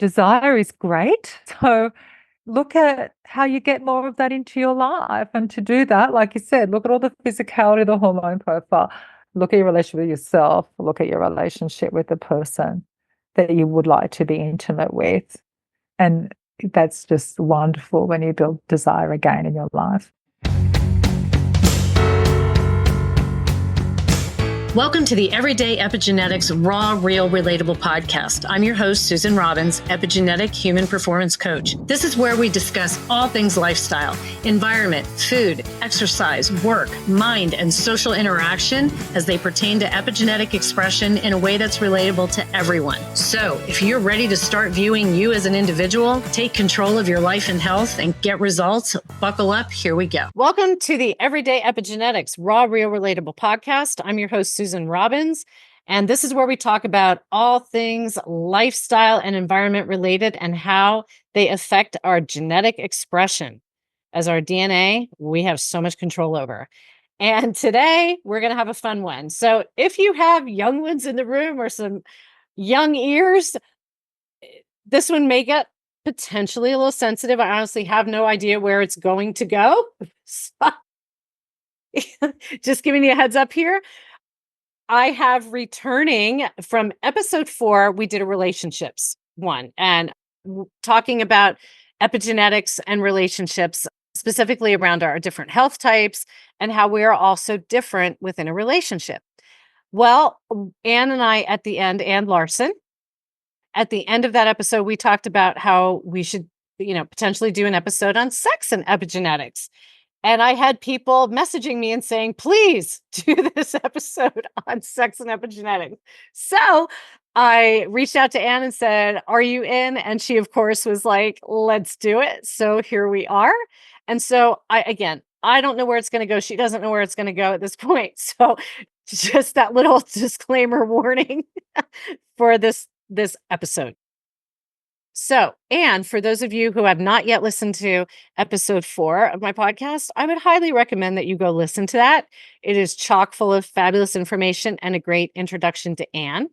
desire is great. So look at how you get more of that into your life. And to do that, like you said, look at all the physicality, the hormone profile, look at your relationship with yourself, look at your relationship with the person that you would like to be intimate with. And that's just wonderful when you build desire again in your life. Welcome to the Everyday Epigenetics Raw, Real, Relatable podcast. I'm your host, Susan Robbins, epigenetic human performance coach. This is where we discuss all things lifestyle, environment, food, exercise, work, mind, and social interaction as they pertain to epigenetic expression in a way that's relatable to everyone. So if you're ready to start viewing you as an individual, take control of your life and health, and get results, buckle up. Here we go. Welcome to the Everyday Epigenetics Raw, Real, Relatable podcast. I'm your host, Susan Robbins, and this is where we talk about all things lifestyle and environment related and how they affect our genetic expression. As our DNA, we have so much control over. And today we're going to have a fun one. So if you have young ones in the room or some young ears, this one may get potentially a little sensitive. I honestly have no idea where it's going to go. So, just giving you a heads up here. I have returning from episode 4, we did a relationships one and talking about epigenetics and relationships, specifically around our different health types and how we are also different within a relationship. Well, Anne and I at the end, and Larsen, at the end of that episode, we talked about how we should, potentially do an episode on sex and epigenetics. And I had people messaging me and saying, please do this episode on sex and epigenetics. So I reached out to Anne and said, are you in? And she, of course, was like, let's do it. So here we are. And so I don't know where it's going to go. She doesn't know where it's going to go at this point. So just that little disclaimer warning for this episode. So, and for those of you who have not yet listened to episode 4 of my podcast, I would highly recommend that you go listen to that. It is chock full of fabulous information and a great introduction to Anne.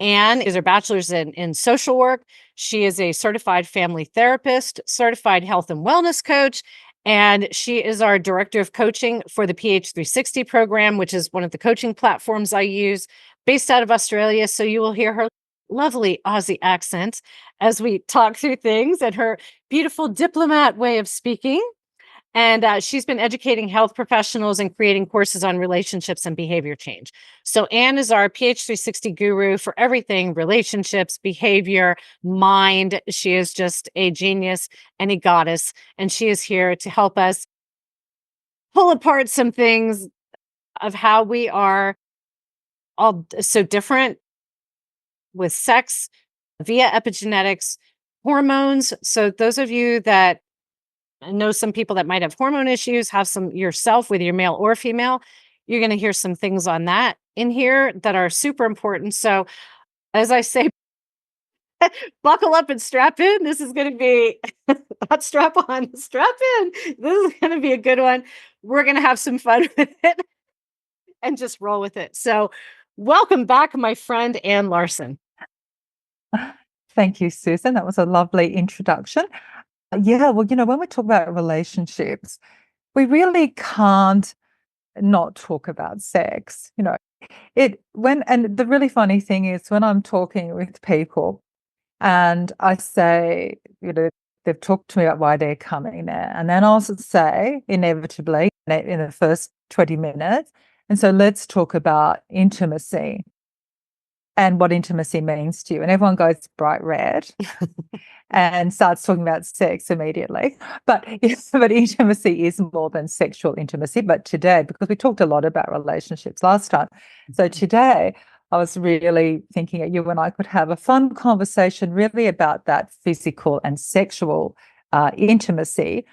Anne is her bachelor's in social work. She is a certified family therapist, certified health and wellness coach, and she is our director of coaching for the PH360 program, which is one of the coaching platforms I use, based out of Australia. So you will hear her lovely Aussie accent as we talk through things and her beautiful diplomat way of speaking. And she's been educating health professionals and creating courses on relationships and behavior change. So Anne is our PH360 guru for everything relationships, behavior, mind. She is just a genius and a goddess. And she is here to help us pull apart some things of how we are all so different with sex via epigenetics, hormones. So those of you that know some people that might have hormone issues, have some yourself, whether you're male or female, you're going to hear some things on that in here that are super important. So as I say, buckle up and strap in. This is going to be not strap on, strap in. This is going to be a good one. We're going to have some fun with it and just roll with it. So welcome back, my friend, Anne Larsen. Thank you, Susan. That was a lovely introduction. Yeah, well, when we talk about relationships, we really can't not talk about sex. And the really funny thing is when I'm talking with people and I say, they've talked to me about why they're coming there. And then I'll say, inevitably, in the first 20 minutes, and so let's talk about intimacy and what intimacy means to you. And everyone goes bright red and starts talking about sex immediately. But intimacy is more than sexual intimacy. But today, because we talked a lot about relationships last time, so today I was really thinking that you and I could have a fun conversation really about that physical and sexual intimacy,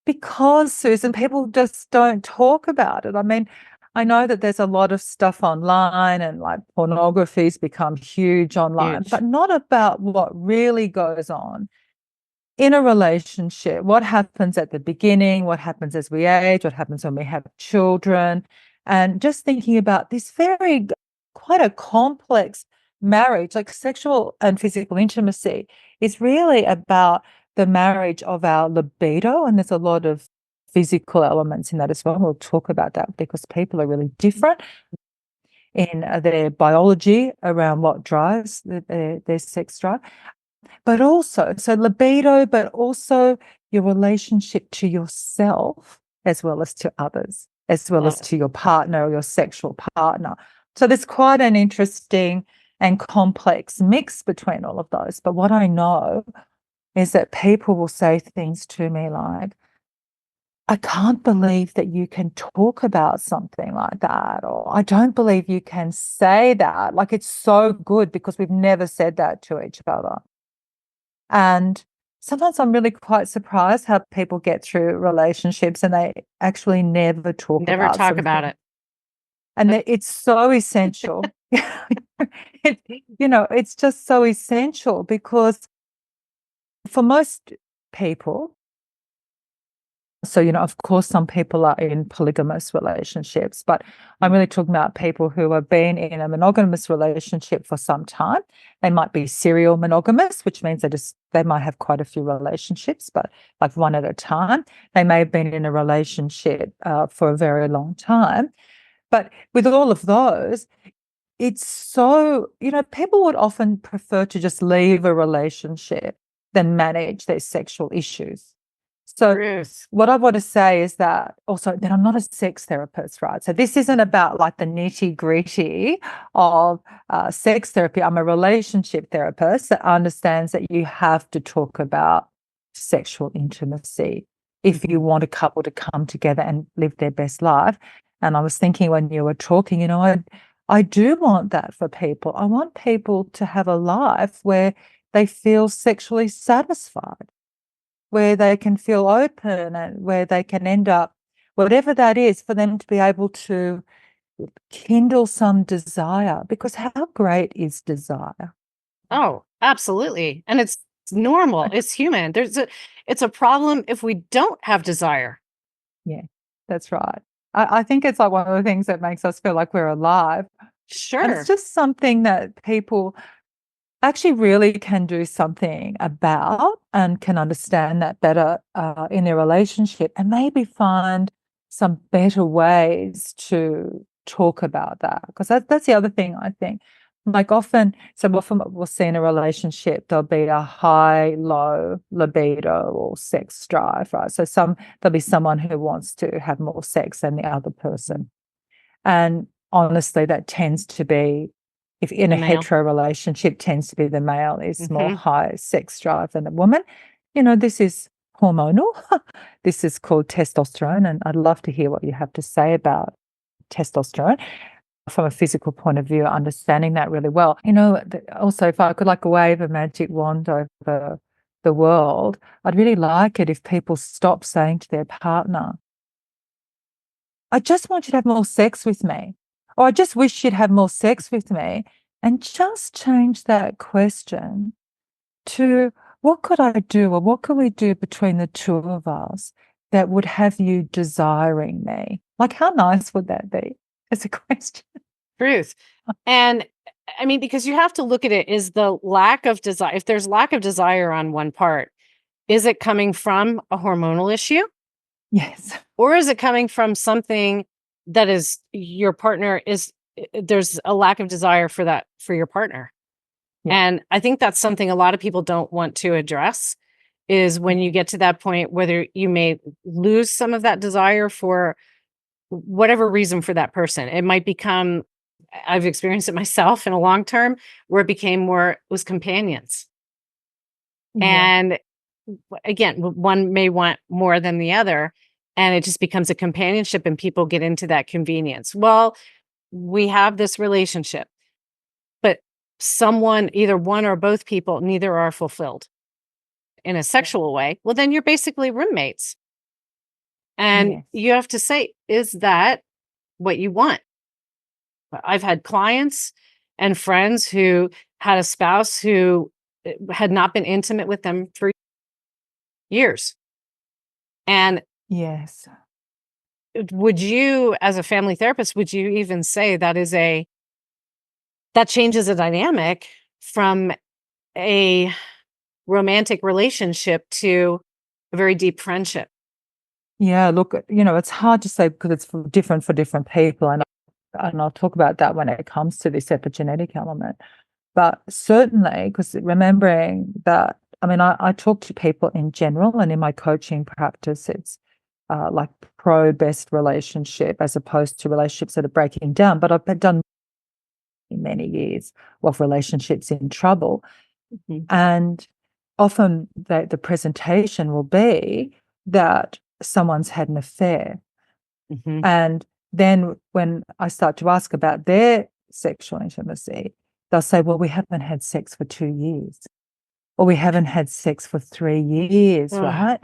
because, Susan, people just don't talk about it. I mean, I know that there's a lot of stuff online and like pornography's become huge online, but not about what really goes on in a relationship. What happens at the beginning, what happens as we age, what happens when we have children, and just thinking about this quite a complex marriage, like sexual and physical intimacy, is really about the marriage of our libido. And there's a lot of physical elements in that as well. We'll talk about that because people are really different in their biology around what drives their sex drive. But also, so libido, but also your relationship to yourself as well as to others, as well as to your partner or your sexual partner. So there's quite an interesting and complex mix between all of those. But what I know is that people will say things to me like, I can't believe that you can talk about something like that, or I don't believe you can say that. Like, it's so good because we've never said that to each other. And sometimes I'm really quite surprised how people get through relationships and they actually never talk Never about talk about something. it. And it's so essential. It's just so essential because for most people, so, of course, some people are in polygamous relationships, but I'm really talking about people who have been in a monogamous relationship for some time. They might be serial monogamous, which means they might have quite a few relationships, but like one at a time. They may have been in a relationship for a very long time. But with all of those, it's so, people would often prefer to just leave a relationship than manage their sexual issues. So Truth. what I want to say is that also that I'm not a sex therapist, right? So this isn't about like the nitty gritty of sex therapy. I'm a relationship therapist that understands that you have to talk about sexual intimacy if you want a couple to come together and live their best life. And I was thinking when you were talking, I do want that for people. I want people to have a life where they feel sexually satisfied, where they can feel open and where they can end up, whatever that is, for them to be able to kindle some desire. Because how great is desire? Oh, absolutely. And it's normal. It's human. It's a problem if we don't have desire. Yeah, that's right. I think it's like one of the things that makes us feel like we're alive. And it's Sure. just something that people actually really can do something about and can understand that better in their relationship and maybe find some better ways to talk about that. Because that's the other thing I think. Like often we'll see in a relationship, there'll be a high, low libido or sex drive, right? So there'll be someone who wants to have more sex than the other person. And honestly, that tends to be, if in The a male. hetero relationship, tends to be the male is more Hmm. high sex drive than the woman. This is hormonal. This is called testosterone. And I'd love to hear what you have to say about testosterone from a physical point of view, understanding that really well. Also, if I could like wave a magic wand over the world, I'd really like it if people stop saying to their partner, I just want you to have more sex with me, or I just wish you'd have more sex with me, and just change that question to what could I do, or what could we do between the two of us that would have you desiring me? Like, how nice would that be as a question? Truth. And I mean, because you have to look at it, is the lack of desire, if there's lack of desire on one part, is it coming from a hormonal issue? Yes. Or is it coming from something that is your partner is there's a lack of desire for that for your partner? Yeah. And I think that's something a lot of people don't want to address is when you get to that point, whether you may lose some of that desire for whatever reason for that person. It might become, I've experienced it myself in a long term where it became more, it was companions. Yeah. And again, one may want more than the other, and it just becomes a companionship and people get into that convenience. Well, we have this relationship, but someone, either one or both people, neither are fulfilled in a sexual way. Well, then you're basically roommates. And Yes. you have to say, is that what you want? I've had clients and friends who had a spouse who had not been intimate with them for years. And Yes. would you, as a family therapist, would you even say that is a that changes the dynamic from a romantic relationship to a very deep friendship. Yeah, look, it's hard to say because it's different for different people, and I'll talk about that when it comes to this epigenetic element. But certainly, because remembering that, I mean, I talk to people in general, and in my coaching practice, it's like pro-best relationship as opposed to relationships that are breaking down. But I've done many years of relationships in trouble. Mhm. And often the presentation will be that someone's had an affair. Mhm. And then when I start to ask about their sexual intimacy, they'll say, well, we haven't had sex for 2 years, or we haven't had sex for 3 years, Ugh. right?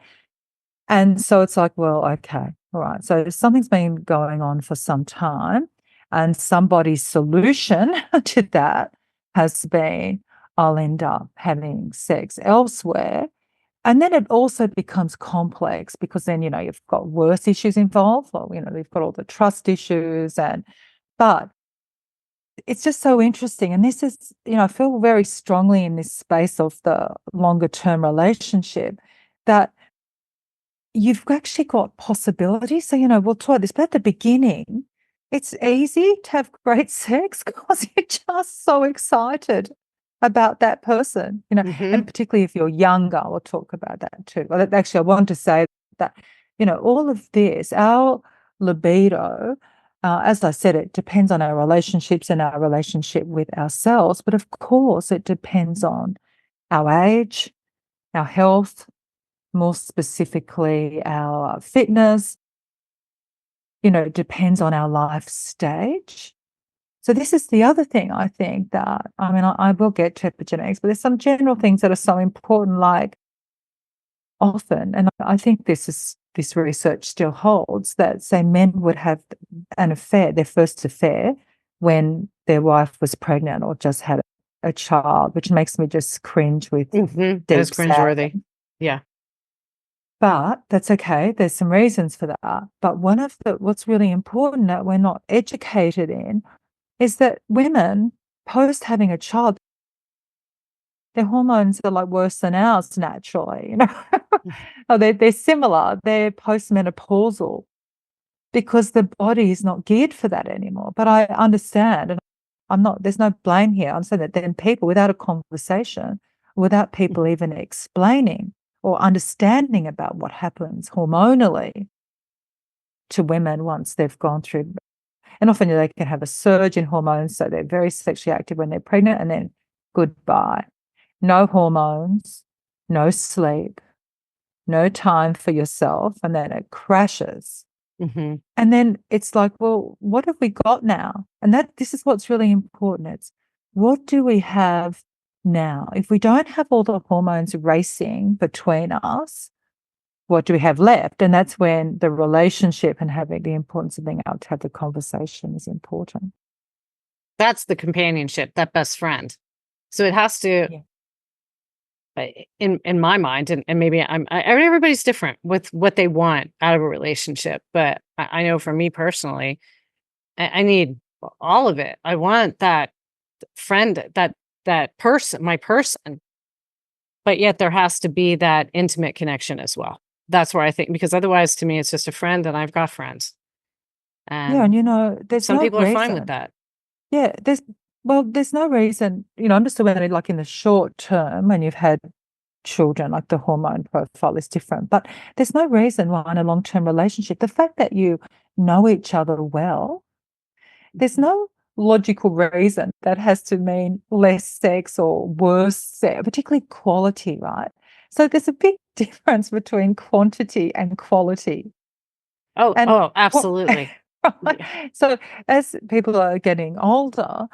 And so it's like, well, okay, all right. So something's been going on for some time, and somebody's solution to that has been, I'll end up having sex elsewhere. And then it also becomes complex because then, you've got worse issues involved. Or, you've got all the trust issues but it's just so interesting. And this is, I feel very strongly in this space of the longer term relationship that you've actually got possibilities. So, we'll talk this, but at the beginning, it's easy to have great sex because you're just so excited about that person, and Mhm. particularly if you're younger, we'll talk about that too. Well, actually, I want to say that, all of this, our libido, as I said, it depends on our relationships and our relationship with ourselves. But of course, it depends on our age, our health, more specifically our fitness, it depends on our life stage. So this is the other thing I think that, I mean, I will get to epigenetics, but there's some general things that are so important, like often, and I think this research still holds, that say men would have an affair, their first affair, when their wife was pregnant or just had a child, which makes me just cringe with Mhm. That is deep sadness. cringeworthy. Yeah. But that's okay. There's some reasons for that. But what's really important that we're not educated in is that women, post having a child, their hormones are like worse than ours naturally. Oh, they're similar. They're postmenopausal because the body is not geared for that anymore. But I understand, and there's no blame here. I'm saying that then people, without a conversation, without people even explaining or understanding about what happens hormonally to women once they've gone through, and often they can have a surge in hormones, so they're very sexually active when they're pregnant, and then goodbye. No hormones, no sleep, no time for yourself, and then it crashes. Mhm. And then it's like, well, what have we got now? And this is what's really important. It's what do we have now? If we don't have all the hormones racing between us, what do we have left? And that's when the relationship and having the importance of being able to have the conversation is important. That's the companionship, that best friend. So it has to, Yeah. in my mind, and maybe everybody's different with what they want out of a relationship, but I know for me personally, I need all of it. I want that friend, that person, my person, but yet there has to be that intimate connection as well. That's where I think, because otherwise to me, it's just a friend and I've got friends. Yeah. And And, there's some no people are fine with reason. that. Yeah. There's no reason, I'm just aware that like in the short term when you've had children, like the hormone profile is different, but there's no reason why in a long-term relationship, the fact that you know each other well, there's no logical reason that has to mean less sex or worse sex, particularly quality, right? So there's a big difference between quantity and quality. And Oh, what, absolutely. right? Yeah. So as people are getting older,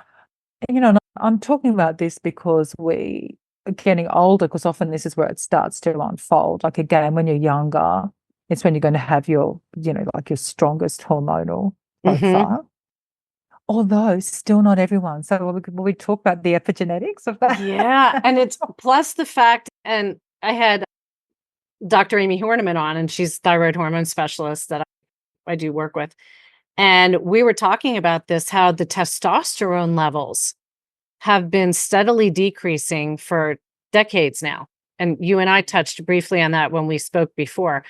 and I'm talking about this because we are getting older, because often this is where it starts to unfold. Like again, when you're younger, it's when you're going to have your, like your strongest hormonal Mhm. profile. Although still not everyone. So will we talk about the epigenetics of that? Yeah, and it's plus the fact, and I had Dr. Amy Horniman on, and she's thyroid hormone specialist that I do work with. And we were talking about this, how the testosterone levels have been steadily decreasing for decades now. And you and I touched briefly on that when we spoke before.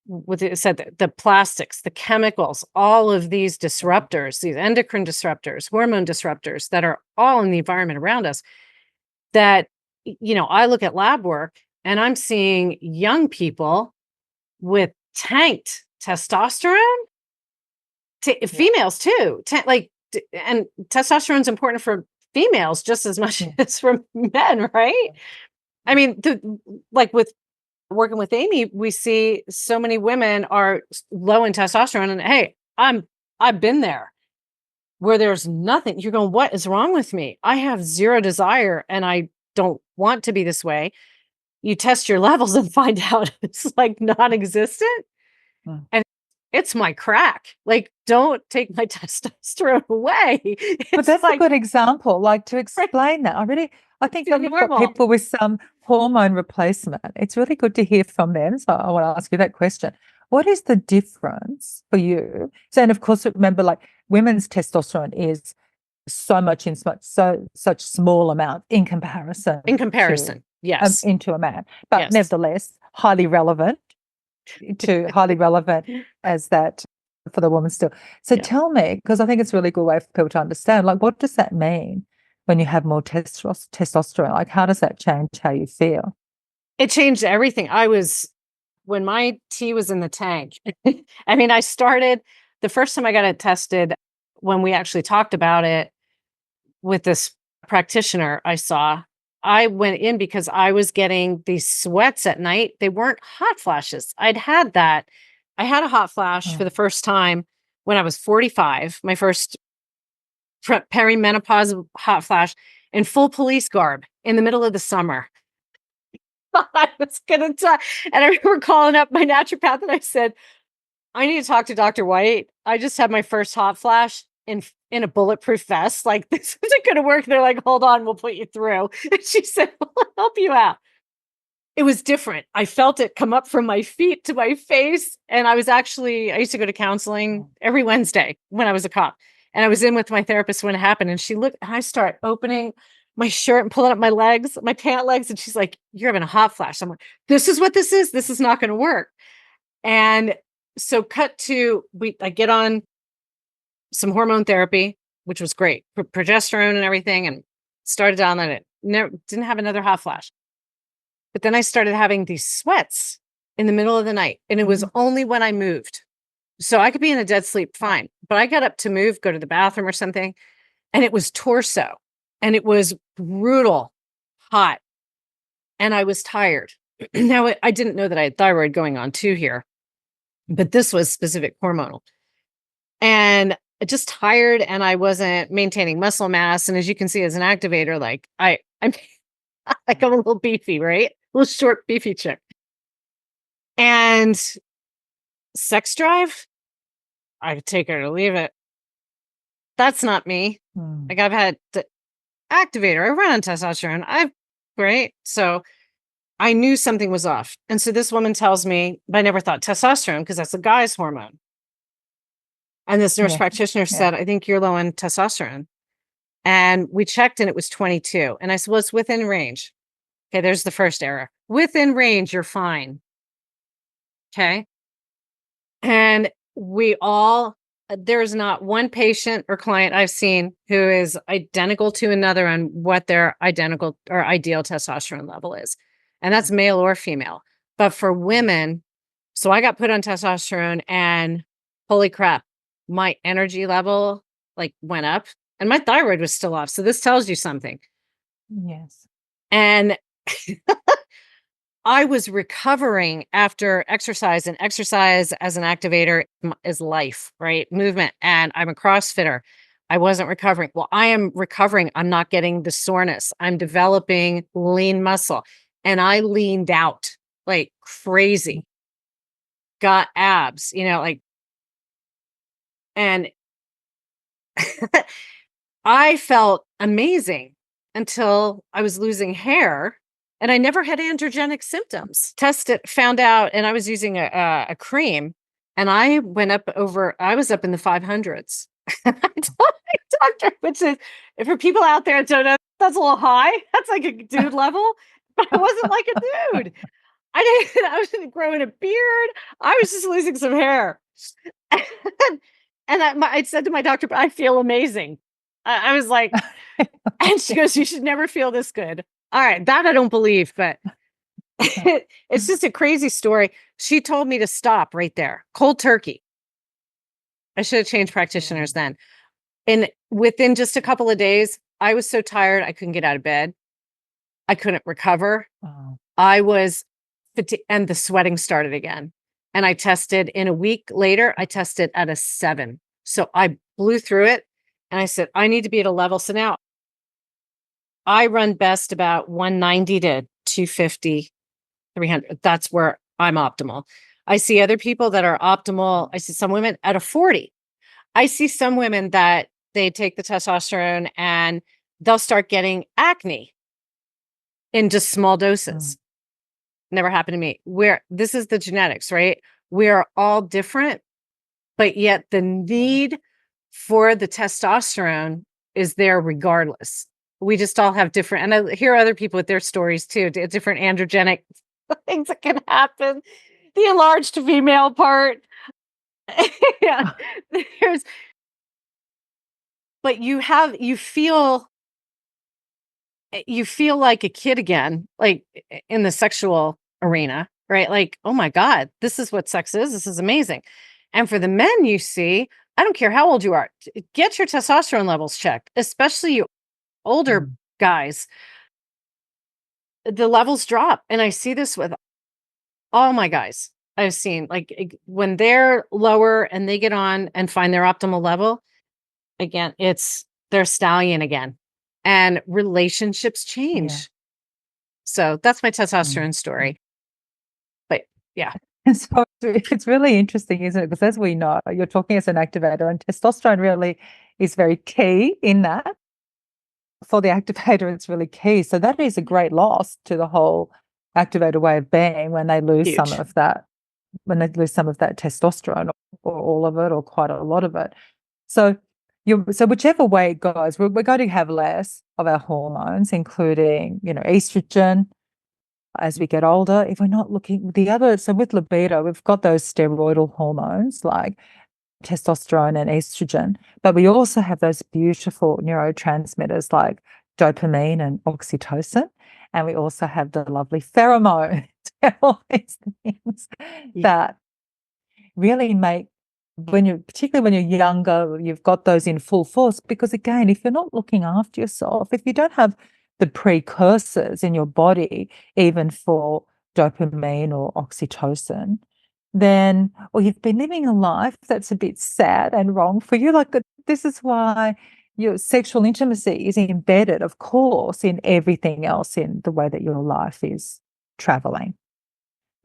What it said, the plastics, the chemicals, all of these disruptors, these endocrine disruptors, hormone disruptors that are all in the environment around us, that, I look at lab work and I'm seeing young people with tanked testosterone, females too, and testosterone is important for females just as much as for men, right? I mean, with working with Amy, we see so many women are low in testosterone, and hey, I've been there where there's nothing. You're going, what is wrong with me? I have zero desire, and I don't want to be this way. You test your levels and find out it's like non-existent, and it's my crack. Like, don't take my testosterone away. But that's a good example, like to explain that. I think when you've got people with some hormone replacement, it's really good to hear from them. So I want to ask you that question. What is the difference for you? So, and of course, remember, like women's testosterone is so much in such small amount in comparison. Yes. Into a man. But nevertheless, highly relevant as that for the woman still. So tell me, because I think it's a really good way for people to understand, like, what does that mean when you have more testosterone? Like, how does that change how you feel? It changed everything. When my T was in the tank, I mean, the first time I got it tested, when we actually talked about it with this practitioner I went in because I was getting these sweats at night. They weren't hot flashes. I'd had that. I had a hot flash for the first time when I was 45, my first perimenopause hot flash in full police garb in the middle of the summer. I was going to die. And I remember calling up my naturopath and I said, I need to talk to Dr. White. I just had my first hot flash in a bulletproof vest. Like, this isn't going to work. They're like, hold on, we'll put you through. And she said, well, I'll help you out. It was different. I felt it come up from my feet to my face. And I used to go to counseling every Wednesday when I was a cop. And I was in with my therapist when it happened. And she looked, and I start opening my shirt and pulling up my legs, my pant legs. And she's like, you're having a hot flash. I'm like, this is what this is. This is not going to work. And so I get on some hormone therapy, which was great, progesterone and everything, and started on that. Didn't have another hot flash. But then I started having these sweats in the middle of the night. And it was only when I moved. So I could be in a dead sleep fine, but I got up to move, go to the bathroom or something, and it was torso. And it was brutal, hot. And I was tired. Now, I didn't know that I had thyroid going on too here, but this was specific hormonal. And just tired, and I wasn't maintaining muscle mass. And as you can see, as an activator, like I'm like, I'm a little beefy, right? A little short, beefy chick. And sex drive, I could take it or leave it. That's not me. Like, I've had the activator. I run on testosterone. Right? So I knew something was off. And so this woman tells me, but I never thought testosterone because that's a guy's hormone. And this nurse practitioner said, I think you're low on testosterone. And we checked and it was 22. And I said, well, it's within range. Okay, there's the first error. Within range, you're fine. Okay. And there's not one patient or client I've seen who is identical to another on what their identical or ideal testosterone level is. And that's male or female. But for women, so I got put on testosterone and holy crap, my energy level went up and my thyroid was still off. So this tells you something. Yes. And I was recovering after exercise, and exercise as an activator is life, right? Movement. And I'm a CrossFitter. I wasn't recovering. Well, I am recovering. I'm not getting the soreness. I'm developing lean muscle. And I leaned out like crazy. Got abs, and I felt amazing until I was losing hair. And I never had androgenic symptoms. Tested, found out, and I was using a cream, and I was up in the 500s. I told my doctor, which is, for people out there that don't know, that's a little high. That's like a dude level. But I wasn't like a dude. I wasn't growing a beard. I was just losing some hair. And I said to my doctor, but I feel amazing. I was like, and she goes, you should never feel this good. All right, that I don't believe, but it's just a crazy story. She told me to stop right there, cold turkey. I should have changed practitioners then. And within just a couple of days, I was so tired, I couldn't get out of bed. I couldn't recover. Oh, I was and the sweating started again. And I tested in a week later, I tested at a 7. So I blew through it and I said, I need to be at a level. So now I run best about 190 to 250, 300. That's where I'm optimal. I see other people that are optimal. I see some women at a 40. I see some women that they take the testosterone and they'll start getting acne in just small doses. Never happened to me. Where this is the genetics, right? We are all different, but yet the need for the testosterone is there regardless. We just all have different, and I hear other people with their stories too, different androgenic things that can happen. The enlarged female part. Yeah. There's, but you feel like a kid again, like in the sexual arena, right? Like, oh my God, this is what sex is. This is amazing. And for the men you see, I don't care how old you are, get your testosterone levels checked, especially you older guys. The levels drop. And I see this with all my guys I've seen, like when they're lower and they get on and find their optimal level, again, it's their stallion again. And relationships change. yeah. So that's my testosterone story. But yeah. And so it's really interesting, isn't it? Because as we know, you're talking as an activator, and testosterone really is very key in that. For the activator, it's really key. So that is a great loss to the whole activator way of being when they lose some Huge. of that, testosterone, or all of it, or quite a lot of it. So so whichever way it goes, we're going to have less of our hormones, including, estrogen as we get older. If we're not looking so with libido, we've got those steroidal hormones like testosterone and estrogen, but we also have those beautiful neurotransmitters like dopamine and oxytocin. And we also have the lovely pheromones, all these things that really make, particularly when you're younger, you've got those in full force. Because again, if you're not looking after yourself, if you don't have the precursors in your body, even for dopamine or oxytocin, then, or you've been living a life that's a bit sad and wrong for you. Like, this is why your sexual intimacy is embedded, of course, in everything else in the way that your life is traveling.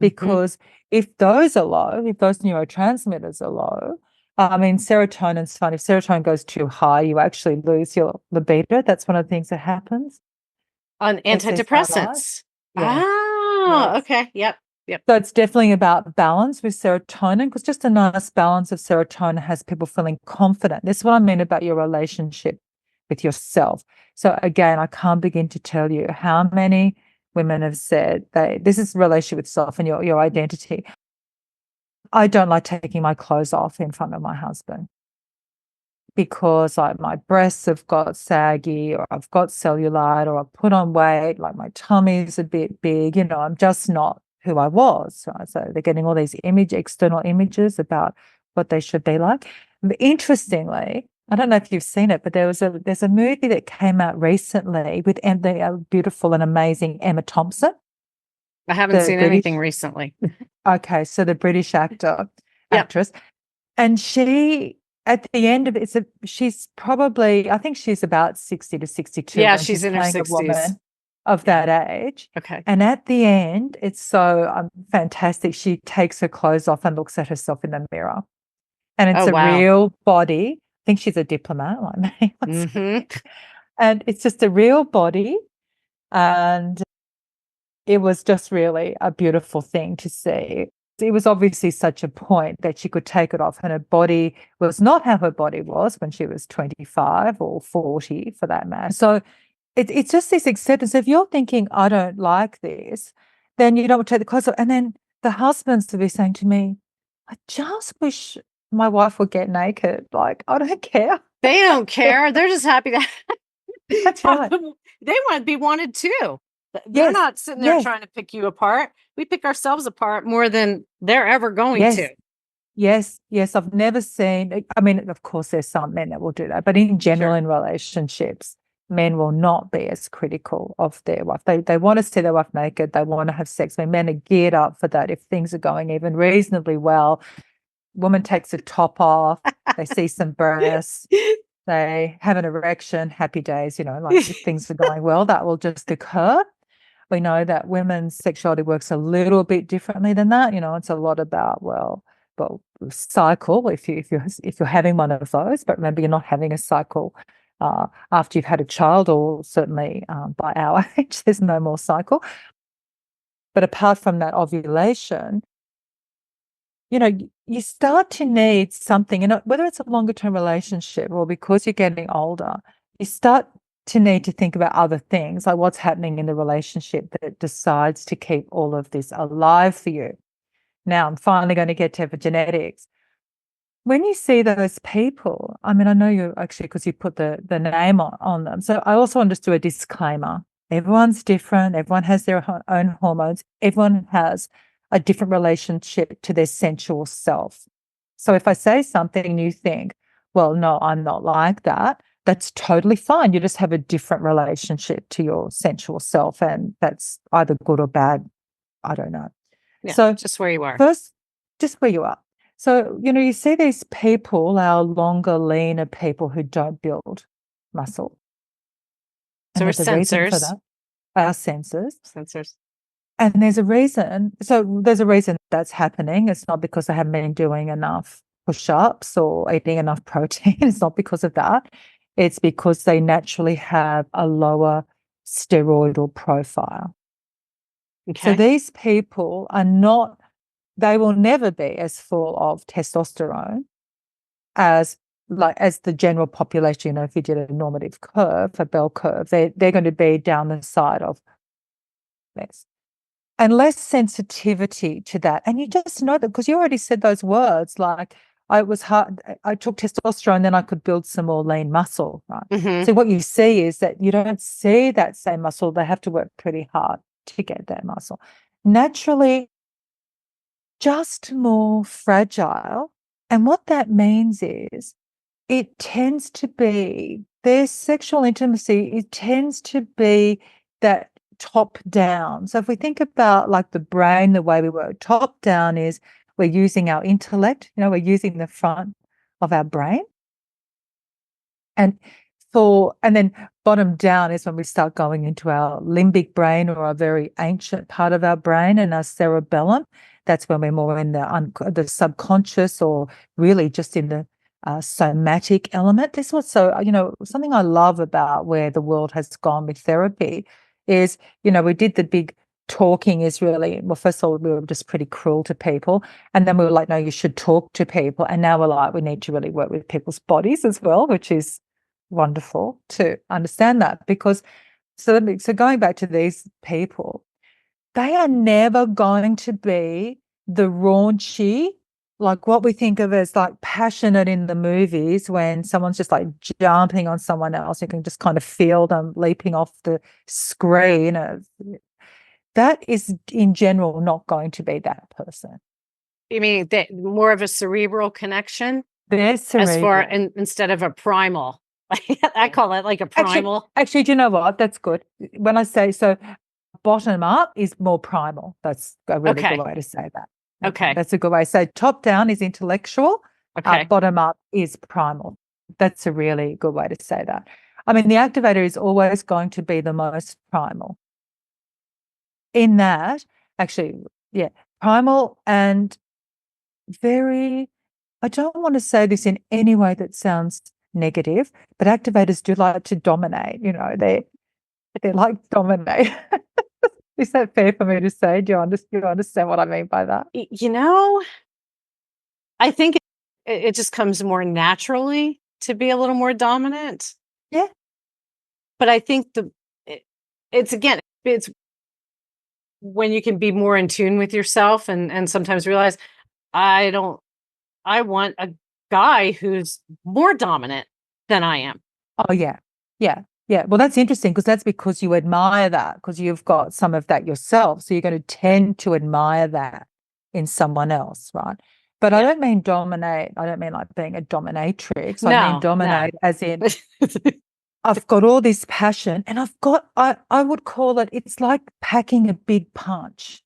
Because if those are low, if those neurotransmitters are low, I mean, serotonin's fun. If serotonin goes too high, you actually lose your libido. That's one of the things that happens. On antidepressants. Yeah. Ah, Yes. okay. Yep. So it's definitely about balance with serotonin, because just a nice balance of serotonin has people feeling confident. This is what I mean about your relationship with yourself. So again, I can't begin to tell you how many women have said this is relationship with self and your identity. I don't like taking my clothes off in front of my husband because my breasts have got saggy, or I've got cellulite, or I've put on weight, like my tummy's a bit big, I'm just not who I was. Right? So they're getting all these external images about what they should be like. But interestingly, I don't know if you've seen it, but there's a movie that came out recently with the beautiful and amazing Emma Thompson. I haven't seen anything recently. Okay, so the British actress, and she, at the end of it, she's probably, I think she's about 60 to 62. Yeah, and she's in her playing a 60s. woman of that age. Okay. And at the end, it's so fantastic. She takes her clothes off and looks at herself in the mirror. And it's a wow. real body. I think she's a diplomat like me. And it's just a real body. And it was just really a beautiful thing to see. it was obviously such a point that she could take it off, and her body was not how her body was when she was 25 or 40 for that matter. So it's just this acceptance. If you're thinking, I don't like this, then you don't take the clothes off. And then the husbands to be saying to me, I just wish my wife would get naked. Like, I don't care. They don't care. They're just happy that That's right. they want to be wanted too. They're Yes. not sitting there Yes. trying to pick you apart. We pick ourselves apart more than they're ever going Yes. to. Yes. Yes. I've never seen, I mean, of course, there's some men that will do that, but in general, Sure. in relationships, men will not be as critical of their wife. They want to see their wife naked. They want to have sex. I mean, men are geared up for that. If things are going even reasonably well, woman takes a top off, they see some breasts, they have an erection, happy days, like if things are going well, that will just occur. We know that women's sexuality works a little bit differently than that. It's a lot about, well, cycle if you're having one of those, but remember, you're not having a cycle after you've had a child, or certainly by our age, there's no more cycle. But apart from that ovulation, you start to need something, whether it's a longer term relationship or because you're getting older, you start to need to think about other things, like what's happening in the relationship that decides to keep all of this alive for you. Now, I'm finally going to get to epigenetics. When you see those people, I mean, I know you actually, because you put the name on them. So I also want to just do a disclaimer. Everyone's different. Everyone has their own hormones. Everyone has a different relationship to their sensual self. So if I say something and you think, well, no, I'm not like that, that's totally fine. You just have a different relationship to your sensual self, and that's either good or bad. I don't know. Yeah, So just where you are. first, just where you are. So, you see these people, our longer, leaner people who don't build muscle. So And we're there's a reason for sensors. that. Our senses. Sensors. And there's a reason. So there's a reason that's happening. It's not because they haven't been doing enough push-ups or eating enough protein. It's not because of that. It's because they naturally have a lower steroidal profile. Okay. So these people are not, they will never be as full of testosterone as the general population. If you did a normative curve, a bell curve, they're going to be down the side of less. And less sensitivity to that. And you just know that because you already said those words, like I took testosterone, then I could build some more lean muscle, right? Mm-hmm. So what you see is that you don't see that same muscle. They have to work pretty hard to get that muscle. Naturally, just more fragile. And what that means is it tends to be their sexual intimacy, it tends to be that top down. So if we think about like the brain, the way we work, top down is we're using our intellect, we're using the front of our brain. And then bottom down is when we start going into our limbic brain, or a very ancient part of our brain, and our cerebellum. That's when we're more in the subconscious, or really just in the somatic element. This was something I love about where the world has gone with therapy is, we did the big talking is really, well, first of all, we were just pretty cruel to people. And then we were like, no, you should talk to people. And now we're like, we need to really work with people's bodies as well, which is wonderful to understand that. Because so going back to these people, they are never going to be the raunchy, like what we think of as like passionate in the movies, when someone's just like jumping on someone else. You can just kind of feel them leaping off the screen. That is in general not going to be that person. You mean that more of a cerebral connection? They're cerebral. Instead of a primal. I call it like a primal. Actually, do you know what? That's good. When I say so, bottom up is more primal. That's a really good way to say that. Okay. That's a good way. So top down is intellectual. Okay. Bottom up is primal. That's a really good way to say that. I mean, the activator is always going to be the most primal. In that, actually, yeah, primal and very, I don't want to say this in any way that sounds negative, but activators do like to dominate. They like dominate. Is that fair for me to say? Do you understand what I mean by that? You know, I think it just comes more naturally to be a little more dominant. Yeah. But I think it's again, it's when you can be more in tune with yourself and sometimes realize I don't I want a guy who's more dominant than I am. Oh, yeah. Yeah. Yeah. Well, that's interesting because that's because you admire that because you've got some of that yourself. So you're going to tend to admire that in someone else, right? But I Yeah. don't mean dominate. I don't mean like being a dominatrix. I mean No, no. dominate as in I've got all this passion and I would call it, it's like packing a big punch.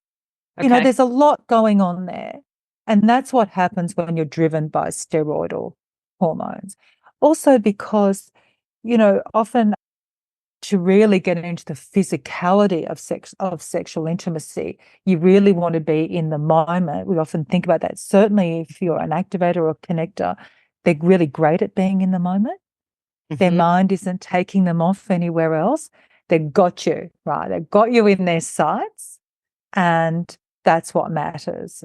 Okay. There's a lot going on there. And that's what happens when you're driven by steroidal hormones. Also, because, often to really get into the physicality of sexual intimacy, you really want to be in the moment. We often think about that. Certainly, if you're an activator or a connector, they're really great at being in the moment. Their Mhm. mind isn't taking them off anywhere else. They've got you, right? They've got you in their sights. And that's what matters.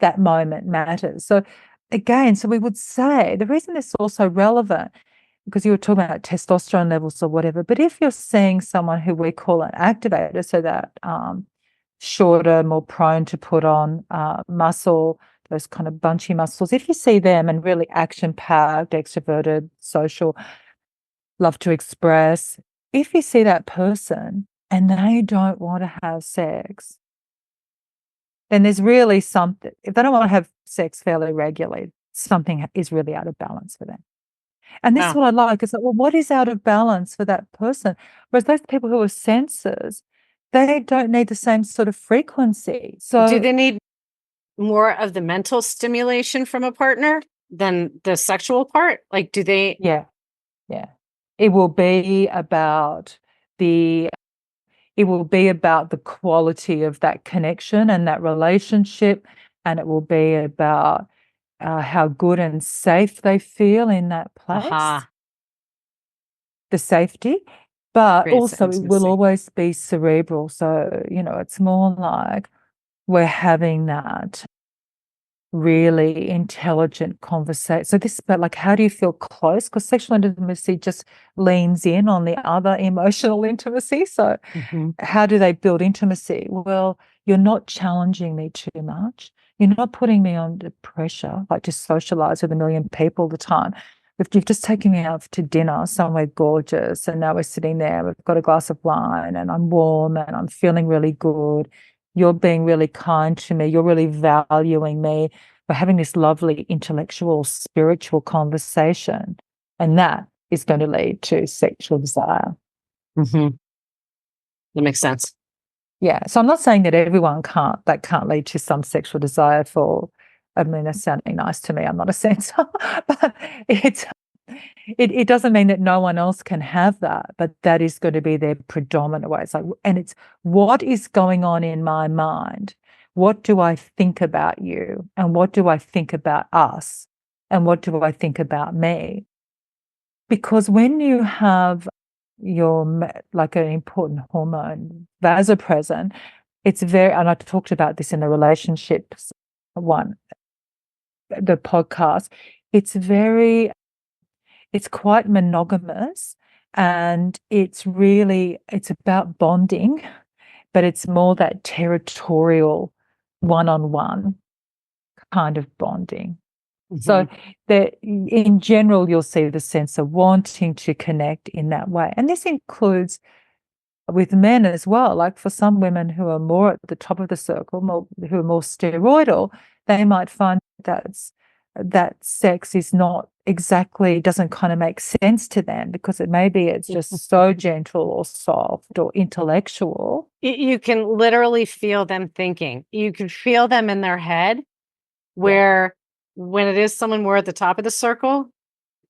That moment matters. So again, so we would say the reason this is also relevant, because you were talking about testosterone levels or whatever, but if you're seeing someone who we call an activator, so that shorter, more prone to put on muscle, those kind of bunchy muscles, if you see them and really action-packed, extroverted, social, love to express, if you see that person and they don't want to have sex, then there's really something, if they don't want to have sex fairly regularly, something is really out of balance for them. And this is Wow. what I like is that, well, what is out of balance for that person? Whereas those people who are sensors, they don't need the same sort of frequency. Do So, they need more of the mental stimulation from a partner than the sexual part? Like, do they? yeah, yeah. It will be about the it will be about the quality of that connection and that relationship, and it will be about how good and safe they feel in that place, Aha. the safety, but Creates also it will intimacy. always be cerebral. So, it's more like we're having that really intelligent conversation. So this is about like, how do you feel close? Because sexual intimacy just leans in on the other emotional intimacy. So Mhm. how do they build intimacy? Well, you're not challenging me too much. You're not putting me under pressure, like to socialize with a million people all the time. If you've just taken me out to dinner somewhere gorgeous, and now we're sitting there, we've got a glass of wine, and I'm warm and I'm feeling really good. You're being really kind to me. You're really valuing me. We're having this lovely intellectual, spiritual conversation. And that is going to lead to sexual desire. Mhm. That makes sense. Yeah. So I'm not saying that that can't lead to some sexual desire for, I mean, that's sounding nice to me. I'm not a censor, but it doesn't mean that no one else can have that, but that is going to be their predominant way. It's like, and it's what is going on in my mind? What do I think about you? And what do I think about us? And what do I think about me? Because when you have like an important hormone, vasopressin, it's very, and I talked about this in the relationships one, the podcast, it's very, it's quite monogamous and it's about bonding, but it's more that territorial one-on-one kind of bonding. So Mhm. that in general, you'll see the sense of wanting to connect in that way. And this includes with men as well. Like for some women who are more at the top of the circle, who are more steroidal, they might find that sex is not exactly, doesn't kind of make sense to them because it's just so gentle or soft or intellectual. You can literally feel them thinking. You can feel them in their head. Yeah, Where when it is someone more at the top of the circle,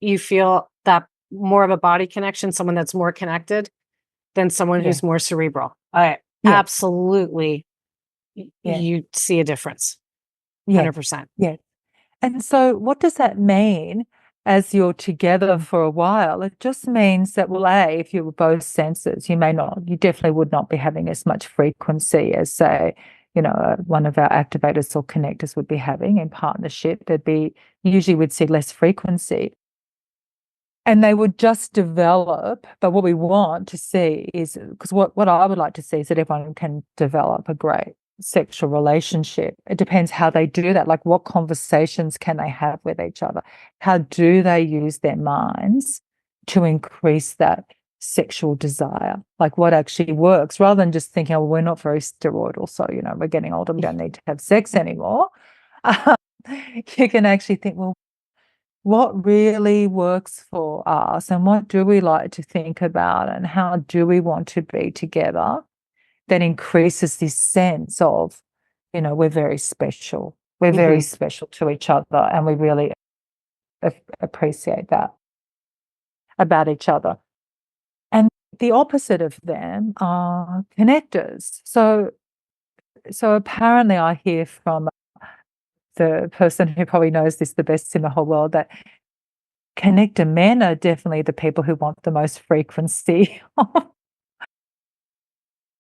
you feel that more of a body connection, someone that's more connected than someone yeah, who's more cerebral. I yeah, absolutely yeah, you see a difference. yeah, 100%. yeah. And so what does that mean? as you're together for a while, it just means that, well, A, if you were both senses, you definitely would not be having as much frequency as, say, one of our activators or connectors would be having in partnership. Usually we'd see less frequency. And they would just develop. But what we want to see is, because what I would like to see is that everyone can develop a great sexual relationship. It depends how they do that. Like, what conversations can they have with each other? How do they use their minds to increase that sexual desire? Like, what actually works, rather than just thinking, oh, we're not very steroidal, so, we're getting older, we don't need to have sex anymore. You can actually think, well, what really works for us, and what do we like to think about, and how do we want to be together, that increases this sense of, we're very special. We're very special to each other, and we really appreciate that about each other. And the opposite of them are connectors. So apparently I hear from the person who probably knows this the best in the whole world that connector men are definitely the people who want the most frequency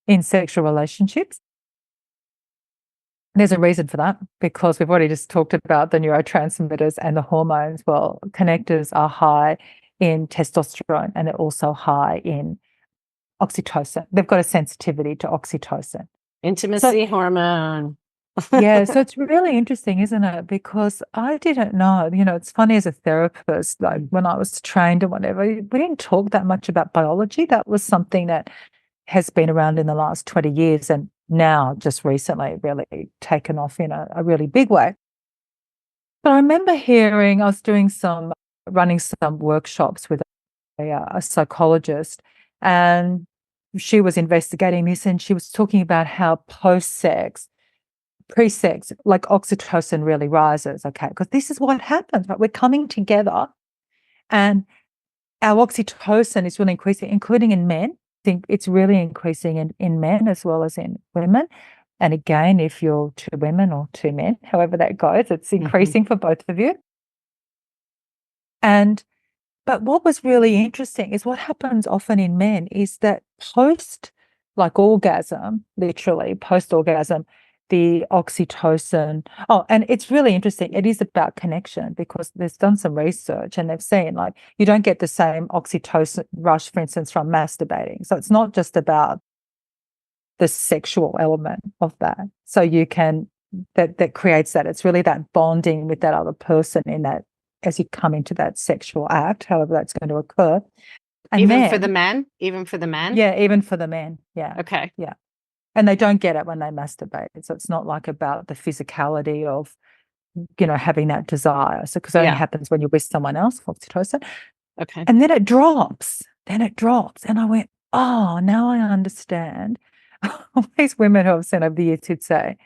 in sexual relationships. There's a reason for that, because we've already just talked about the neurotransmitters and the hormones. Well, connectors are high in testosterone, and they're also high in oxytocin. They've got a sensitivity to oxytocin. Intimacy hormone. Yeah, so it's really interesting, isn't it? Because I didn't know, it's funny, as a therapist, like when I was trained or whatever, we didn't talk that much about biology. That was something that has been around in the last 20 years and now just recently really taken off in a really big way. But I remember I was running some workshops with a psychologist, and she was investigating this, and she was talking about how pre-sex, like oxytocin really rises, okay? Because this is what happens, right? We're coming together and our oxytocin is really increasing, including in men. I think it's really increasing in men as well as in women. And again, if you're two women or two men, however that goes, it's increasing for both of you. But what was really interesting is what happens often in men is that orgasm, literally post orgasm, the oxytocin. Oh, and it's really interesting. It is about connection, because there's done some research and they've seen, like, you don't get the same oxytocin rush, for instance, from masturbating. So it's not just about the sexual element of that. So that creates that. It's really that bonding with that other person in that, as you come into that sexual act, however that's going to occur. And even for the men? Even for the men? Yeah, even for the men. Yeah. Okay. Yeah. And they don't get it when they masturbate. So it's not like about the physicality of, having that desire. So, because it only happens when you're with someone else, oxytocin. Okay. And then it drops. And I went, oh, now I understand. All these women who I've seen over the years who'd say,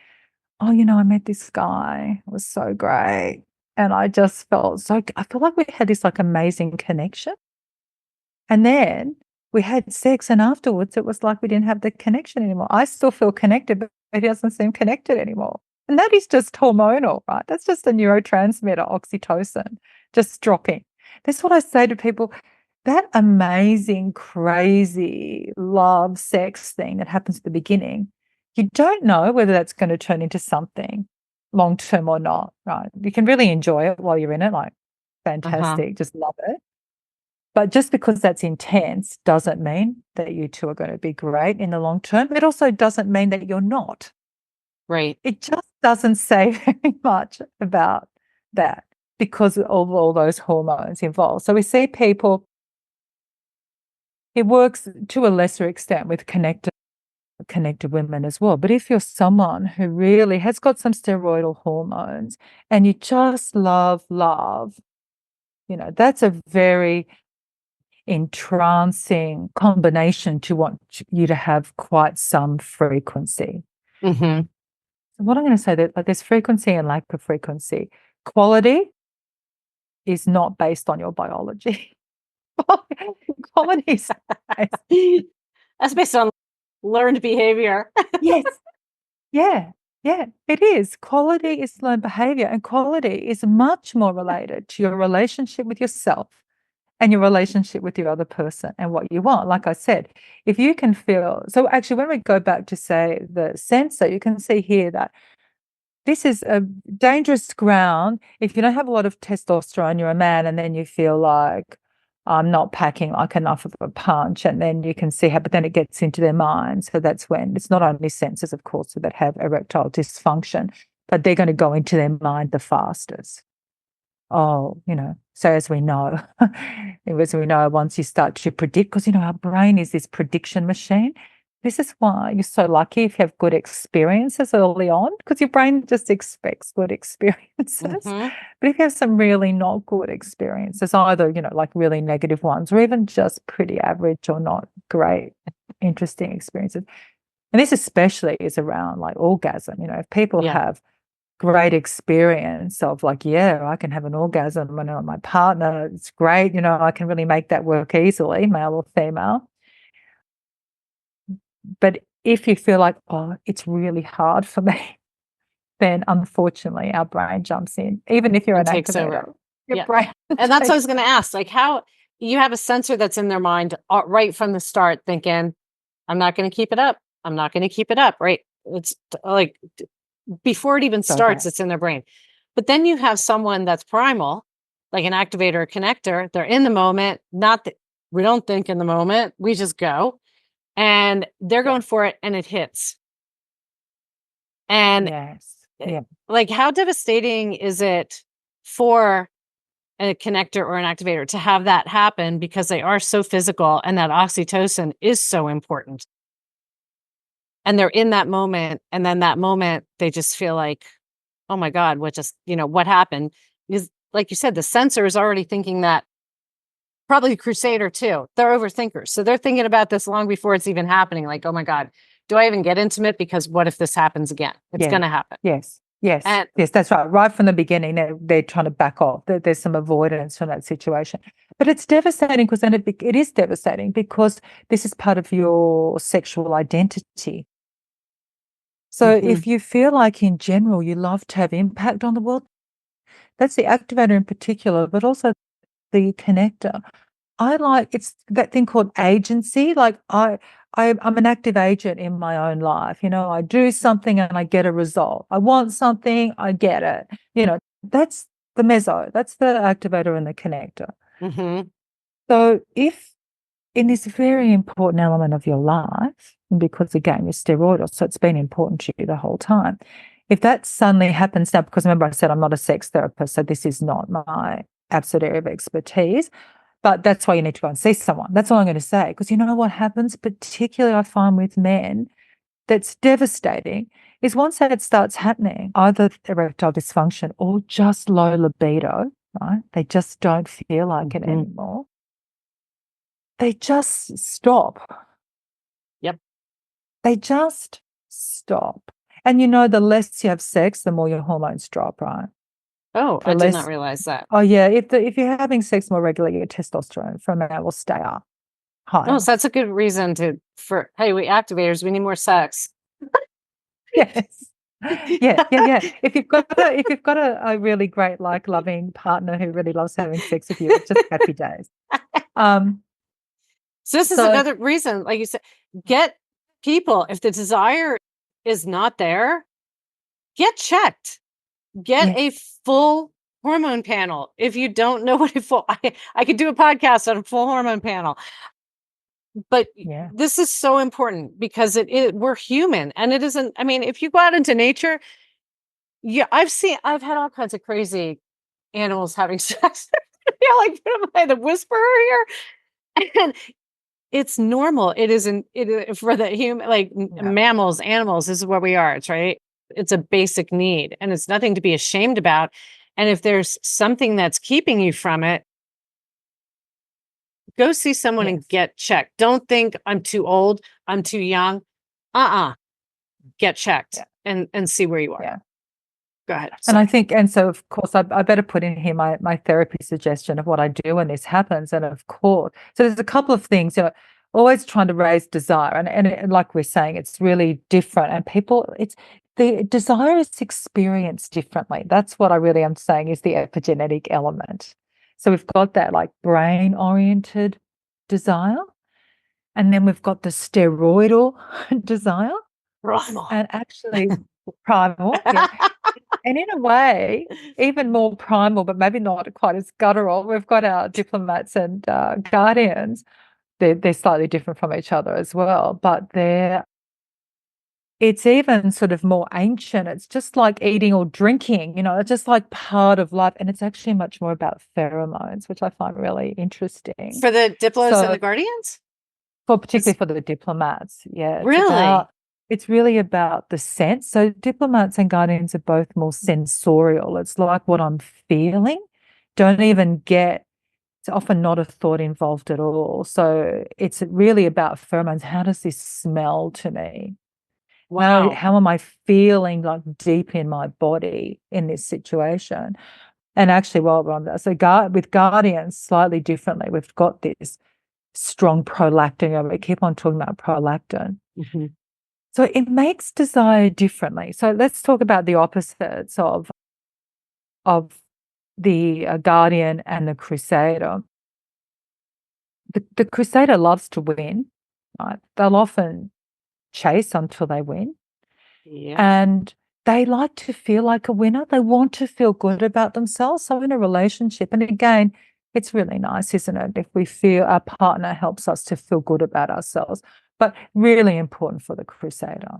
oh, I met this guy. It was so great. And I just I feel like we had this like amazing connection. And then we had sex, and afterwards it was like we didn't have the connection anymore. I still feel connected, but he doesn't seem connected anymore. And that is just hormonal, right? That's just a neurotransmitter, oxytocin, just dropping. That's what I say to people. That amazing, crazy love, sex thing that happens at the beginning, you don't know whether that's going to turn into something long term or not, right? You can really enjoy it while you're in it, like fantastic, just love it. But just because that's intense doesn't mean that you two are going to be great in the long term. It also doesn't mean that you're not. Right. It just doesn't say very much about that because of all those hormones involved. So we see people, it works to a lesser extent with connected women as well. But if you're someone who really has got some steroidal hormones and you just love, that's a very entrancing combination to want you to have quite some frequency. Mm-hmm. So what I'm going to say, that like there's frequency and lack of frequency. Quality is not based on your biology. Quality is that's based on learned behavior. Yes. Yeah. Yeah, it is. Quality is learned behavior, and quality is much more related to your relationship with yourself and your relationship with your other person and what you want. Like I said, if you can feel, so actually, when we go back to say the sensor, you can see here that this is a dangerous ground. If you don't have a lot of testosterone, you're a man, and then you feel like I'm not packing like enough of a punch, and then you can see how, but then it gets into their mind. So that's when it's not only sensors, of course, that have erectile dysfunction, but they're going to go into their mind the fastest. Oh, so as we know, once you start to predict, because, our brain is this prediction machine. This is why you're so lucky if you have good experiences early on, because your brain just expects good experiences. Mm-hmm. But if you have some really not good experiences, either, like really negative ones, or even just pretty average or not great, interesting experiences. And this especially is around like orgasm. If people Yeah. have great experience of like, yeah, I can have an orgasm when I'm with my partner. It's great. I can really make that work easily, male or female. But if you feel like, oh, it's really hard for me, then unfortunately our brain jumps in. Even if you're And an takes activator, over. your Yeah. brain And that's what I was takes. going to ask. Like, how you have a sensor that's in their mind right from the start, thinking, I'm not going to keep it up. I'm not going to keep it up. Right. It's like before it even So starts, bad. it's in their brain. But then you have someone that's primal, like an activator or connector. They're in the moment. Not that we don't think in the moment. We just go and they're going for it and it hits. And Yes. Yeah. like, how devastating is it for a connector or an activator to have that happen, because they are so physical and that oxytocin is so important. And they're in that moment. And then that moment, they just feel like, oh my God, what happened? Because like you said, the sensor is already thinking that, probably Crusader too. They're overthinkers. So they're thinking about this long before it's even happening. Like, oh my God, do I even get intimate? Because what if this happens again? It's going to happen. Yes. Yes. And Yes, that's right. Right from the beginning, they're trying to back off. There's some avoidance from that situation. But it's devastating because then it is devastating because this is part of your sexual identity. So if you feel like in general you love to have impact on the world, that's the activator in particular, but also the connector. It's that thing called agency. Like I'm an active agent in my own life. I do something and I get a result. I want something, I get it. That's the meso. That's the activator and the connector. mm-hmm. So if in this very important element of your life, because again, you're steroidal, so it's been important to you the whole time. If that suddenly happens now, because remember I said I'm not a sex therapist, so this is not my absolute area of expertise, but that's why you need to go and see someone. That's all I'm going to say. Because you know what happens, particularly I find with men, that's devastating, is once that starts happening, either erectile dysfunction or just low libido, right? They just don't feel like it anymore. They just stop. Yep. They just stop. And the less you have sex, the more your hormones drop, right? Oh, The I did not less, realize that. oh yeah, if you're having sex more regularly, your testosterone from a male will stay up higher. Oh, so that's a good reason hey, we activators, we need more sex. Yes. Yeah. If you've got a really great, like, loving partner who really loves having sex with you, it's just happy days. So this is another reason, like you said, get people, if the desire is not there, get checked. Get a full hormone panel. If you don't know what I could do a podcast on a full hormone panel. But this is so important because we're human, and it isn't. I mean, if you go out into nature, I've had all kinds of crazy animals having sex. Like, am I the whisperer here? And it's normal. It isn't. For the human, like mammals, animals. This is where we are. It's right. It's a basic need, and it's nothing to be ashamed about. And if there's something that's keeping you from it, go see someone and get checked. Don't think I'm too old, I'm too young. Get checked and see where you are. Yeah. Go ahead. And I think, and so of course, I better put in here my therapy suggestion of what I do when this happens. And of course, so there's a couple of things, always trying to raise desire. And like we're saying, it's really different. And people, the desire is experienced differently. That's what I really am saying is the epigenetic element. So we've got that like brain-oriented desire, and then we've got the steroidal desire, Primal. and actually primal, yeah. And in a way, even more primal, but maybe not quite as guttural. We've got our diplomats and guardians. They're slightly different from each other as well, but it's even sort of more ancient. It's just like eating or drinking, it's just like part of life. And it's actually much more about pheromones, which I find really interesting. For the Diplos and So the Guardians? particularly for the diplomats, yeah, Really? it's really about the sense. So diplomats and guardians are both more sensorial. It's like what I'm feeling. Don't even get, it's often not a thought involved at all. So it's really about pheromones. How does this smell to me? Wow. How am I feeling like deep in my body in this situation? And actually, while we're on that, so with guardians, slightly differently, we've got this strong prolactin. We keep on talking about prolactin. Mm-hmm. So it makes desire differently. So let's talk about the opposites of the guardian and the crusader. The crusader loves to win, right? They'll often chase until they win. Yeah. And they like to feel like a winner. They want to feel good about themselves. So in a relationship, and again, it's really nice, isn't it, if we feel our partner helps us to feel good about ourselves, but really important for the crusader.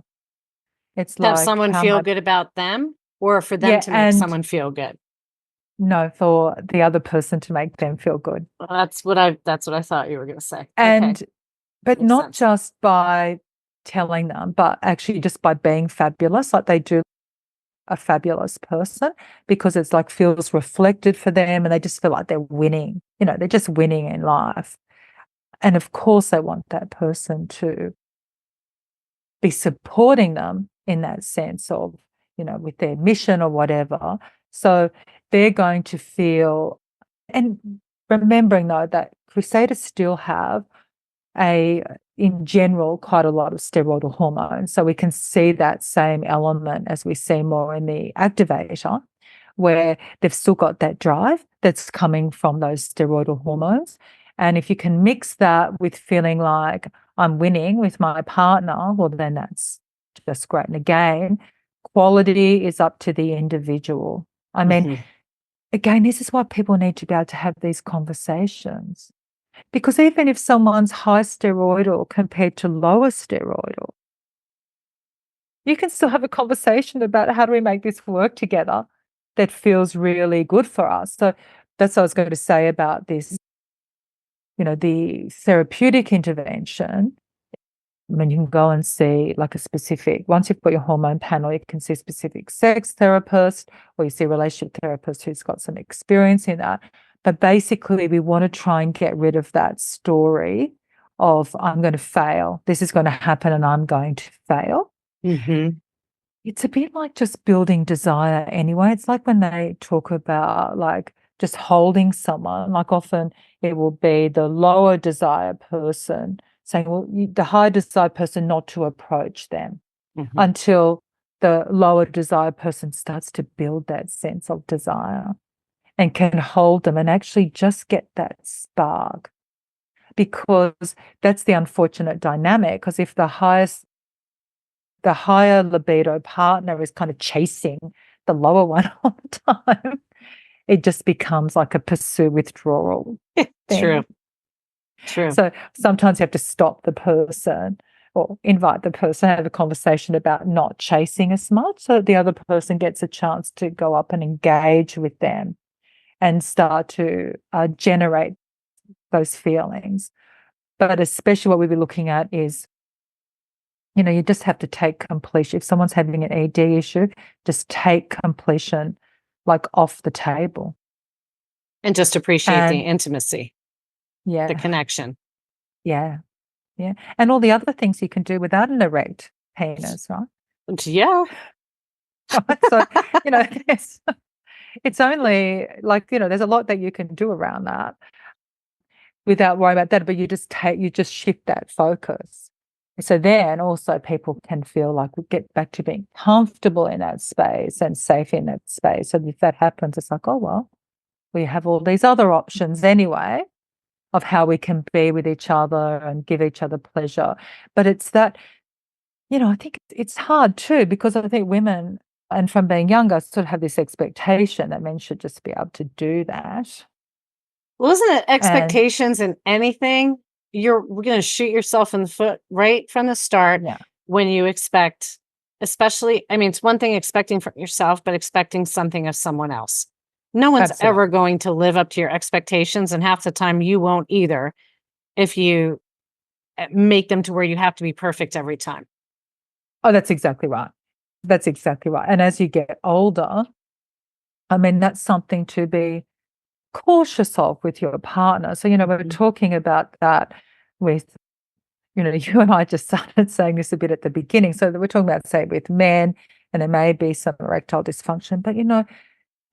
It's Have like someone how feel much, good about them or for them yeah, to make and someone feel good? no, for the other person to make them feel good. That's what I thought you were going to say. Okay. And, but Makes not sense. just by telling them, but actually just by being fabulous, like they do a fabulous person, because it's like feels reflected for them and they just feel like they're winning, they're just winning in life. And of course, they want that person to be supporting them in that sense of, with their mission or whatever. So they're going to feel, and remembering though that crusaders still have in general, quite a lot of steroidal hormones. So we can see that same element as we see more in the activator, where they've still got that drive that's coming from those steroidal hormones. And if you can mix that with feeling like I'm winning with my partner, well, then that's just great. And again, quality is up to the individual. I mean, Mm-hmm. again, this is why people need to be able to have these conversations. Because even if someone's high steroidal compared to lower steroidal, you can still have a conversation about how do we make this work together that feels really good for us. So that's what I was going to say about this, the therapeutic intervention. I mean, you can go and see like a specific, once you've got your hormone panel, you can see a specific sex therapist, or you see a relationship therapist who's got some experience in that. But basically, we want to try and get rid of that story of I'm going to fail. This is going to happen and I'm going to fail. Mm-hmm. It's a bit like just building desire anyway. It's like when they talk about like just holding someone, like often it will be the lower desire person saying, well, the high desire person not to approach them Mm-hmm. until the lower desire person starts to build that sense of desire and can hold them and actually just get that spark. Because that's the unfortunate dynamic. Because if the higher libido partner is kind of chasing the lower one all the time, it just becomes like a pursue withdrawal True. thing. True. So sometimes you have to stop the person or invite the person, have a conversation about not chasing as much so that the other person gets a chance to go up and engage with them and start to generate those feelings. But especially what we'll be looking at is, you just have to take completion. If someone's having an ED issue, just take completion like off the table. And just appreciate the And intimacy, the yeah, connection. yeah, yeah. And all the other things you can do without an erect penis, right? Yeah. Right. So, it's only like, there's a lot that you can do around that without worrying about that, but you just shift that focus. So then also people can feel like we get back to being comfortable in that space and safe in that space. So if that happens, it's like, oh, well, we have all these other options anyway of how we can be with each other and give each other pleasure. But it's that, I think it's hard too, because I think women, and from being younger, sort of have this expectation that men should just be able to do that. Well, isn't it And expectations in anything? We're going to shoot yourself in the foot right from the start yeah, when you expect, especially, I mean, it's one thing expecting from yourself, but expecting something of someone else. No one's absolutely. ever going to live up to your expectations, and half the time you won't either if you make them to where you have to be perfect every time. Oh, that's exactly right. That's exactly right. And as you get older, I mean, that's something to be cautious of with your partner. So, we're talking about that with, you and I just started saying this a bit at the beginning. So we're talking about, say, with men, and there may be some erectile dysfunction, but,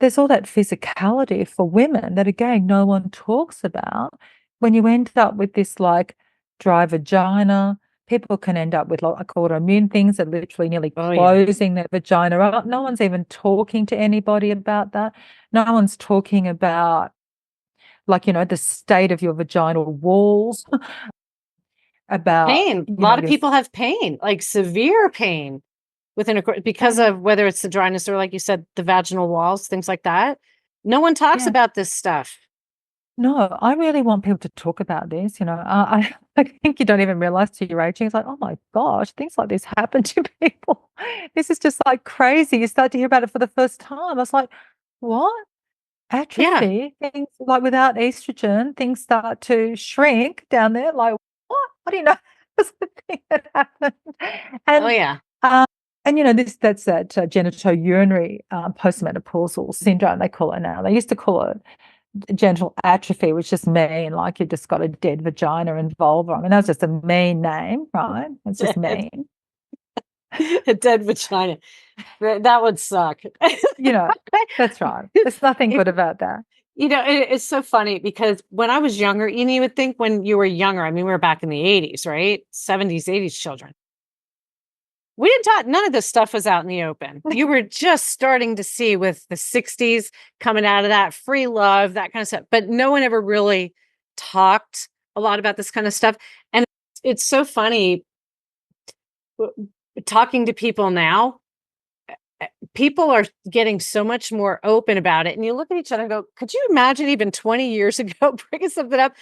there's all that physicality for women that, again, no one talks about. When you end up with this like dry vagina, people can end up with like autoimmune things that literally nearly Oh, yeah. closing their vagina up. No one's even talking to anybody about that. No one's talking about, like, the state of your vaginal walls, about, Pain. A lot of your, people have pain, like severe pain because yeah, of whether it's the dryness or, like you said, the vaginal walls, things like that. No one talks yeah. about this stuff. No, I really want people to talk about this. I think you don't even realize till you're aging. It's like, oh my gosh, things like this happen to people. This is just like crazy. You start to hear about it for the first time. I was like, what? Yeah. Atrophy? Things like without estrogen, things start to shrink down there. Like, what do you know? That's the thing that happened. Oh, And yeah. um, and that's that genitourinary postmenopausal syndrome, they call it now. They used to call it genital atrophy, which just mean like you just got a dead vagina and vulva. I mean, that's just a mean name, right? It's just Dead, mean. a dead vagina. That would suck. You know, that's right. There's nothing If, good about that. it's so funny because when I was younger, you would think when you were younger, I mean, we were back in the 80s, right? 70s, 80s children. We didn't talk, none of this stuff was out in the open. You were just starting to see with the 60s coming out of that free love, that kind of stuff. But no one ever really talked a lot about this kind of stuff. And it's so funny talking to people now. People are getting so much more open about it. And you look at each other and go, could you imagine even 20 years ago bringing something up?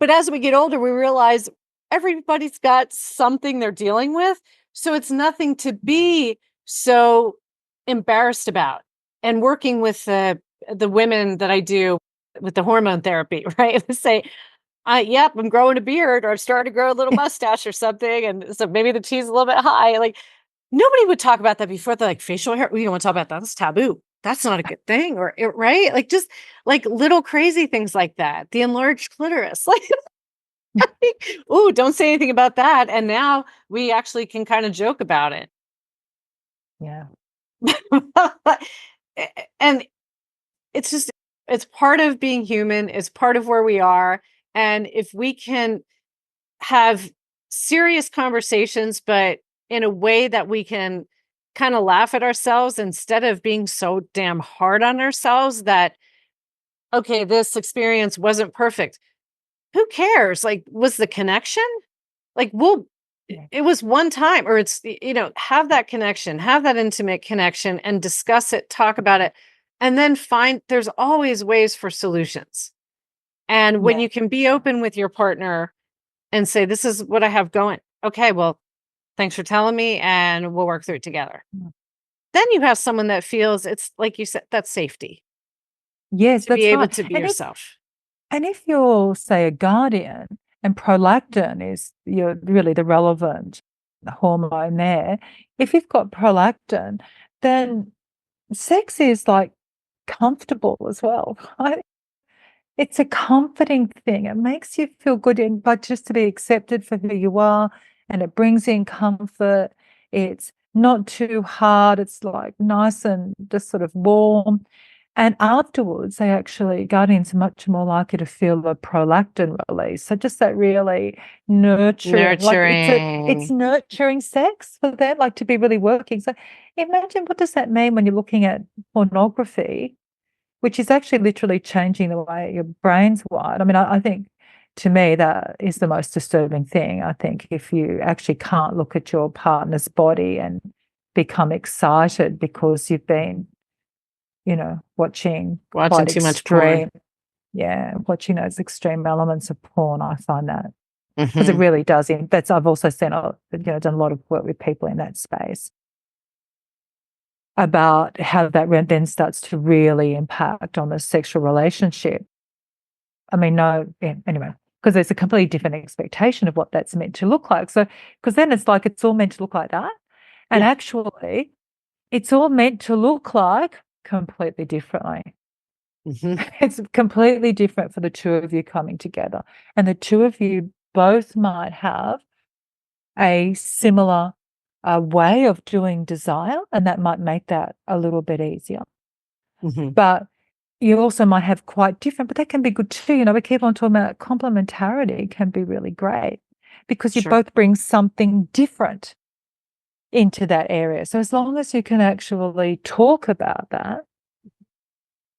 But as we get older, we realize everybody's got something they're dealing with. So it's nothing to be so embarrassed about. And working with the women that I do with the hormone therapy, right? They say, yep, I'm growing a beard or I'm starting to grow a little mustache or something. And so maybe the T's a little bit high. Like, nobody would talk about that before. They're like, facial hair, we don't want to talk about that. That's taboo. That's not a good thing. Right? Like, just like little crazy things like that. The enlarged clitoris. Like, oh, don't say anything about that. And now we actually can kind of joke about it. Yeah. And it's just, it's part of being human. It's part of where we are. And if we can have serious conversations, but in a way that we can kind of laugh at ourselves instead of being so damn hard on ourselves that, okay, this experience wasn't perfect. Who cares? Like, was the connection? Like, Yeah. it was one time, or have that connection, have that intimate connection and discuss it, talk about it, and then there's always ways for solutions. And when Yeah. you can be open with your partner and say, this is what I have going. Okay, well, thanks for telling me, and we'll work through it together. Mm. Then you have someone that feels it's like you said, that's safety Yes, to be that's able right. to be And if yourself. and if you're, say, a guardian, and prolactin is really the relevant hormone there, if you've got prolactin, then sex is like comfortable as well, right? It's a comforting thing. It makes you feel good, but just to be accepted for who you are, and it brings in comfort. It's not too hard. It's like nice and just sort of warm. And afterwards, they actually, guardians are much more likely to feel a prolactin release. So just that really nurturing, like it's nurturing sex for them, like to be really working. So imagine, what does that mean when you're looking at pornography, which is actually literally changing the way your brain's wired? I mean, I think to me that is the most disturbing thing. I think if you actually can't look at your partner's body and become excited because you've been, watching quite too much porn. extreme, watching those extreme elements of porn. I find that because it Mhm. really does. I've also seen, done a lot of work with people in that space about how that then starts to really impact on the sexual relationship. I mean, anyway, because there's a completely different expectation of what that's meant to look like. So, because then it's like it's all meant to look like that, and Yeah. actually, it's all meant to look like completely differently. Mhm. It's completely different for the two of you coming together. And the two of you both might have a similar way of doing desire, and that might make that a little bit easier. Mhm. But you also might have quite different, but that can be good too. We keep on talking about complementarity can be really great because you Sure. both bring something different into that area. So as long as you can actually talk about that,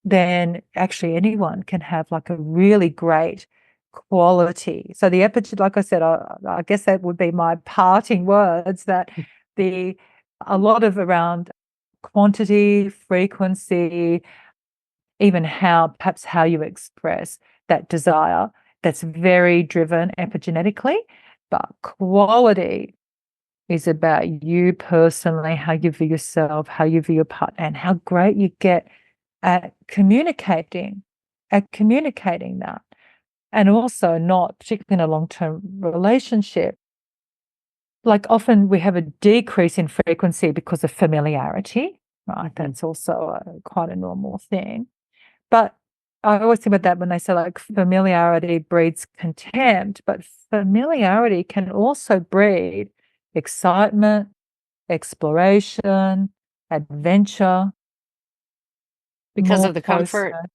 then actually anyone can have like a really great quality. So the epigenetic, like I said, I guess that would be my parting words, that a lot of around quantity, frequency, even perhaps how you express that desire, that's very driven epigenetically, but quality is about you personally, how you view yourself, how you view your partner, and how great you get at communicating that. And also, not particularly in a long-term relationship, like often we have a decrease in frequency because of familiarity, right? Mhm. That's also quite a normal thing. But I always think about that when they say like familiarity breeds contempt, but familiarity can also breed excitement, exploration, adventure, Because more of the comfort, closeness.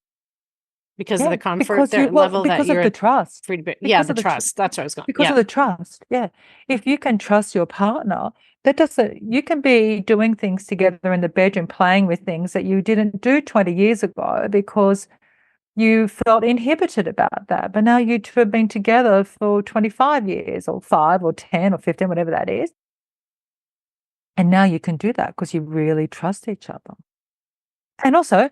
because of Yeah, the comfort because you, that well, level that because of you're the trust, free to be. Yeah, because the of the tr trust. That's where I was going. because Yeah. of the trust. Yeah. If you can trust your partner, you can be doing things together in the bedroom, playing with things that you didn't do 20 years ago because you felt inhibited about that. But now you two have been together for 25 years or 5 or 10 or 15, whatever that is. And now you can do that because you really trust each other. And also,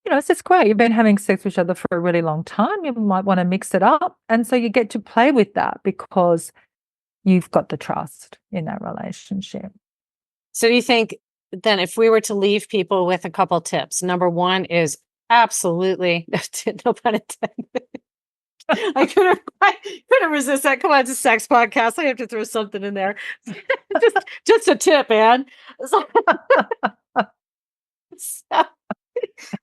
it's just great. You've been having sex with each other for a really long time. You might want to mix it up. And so you get to play with that because you've got the trust in that relationship. So do you think then if we were to leave people with a couple tips, number one is absolutely no pun intended. I couldn't resist that. Come on, it's a sex podcast. I have to throw something in there. just a tip, Anne. So, so-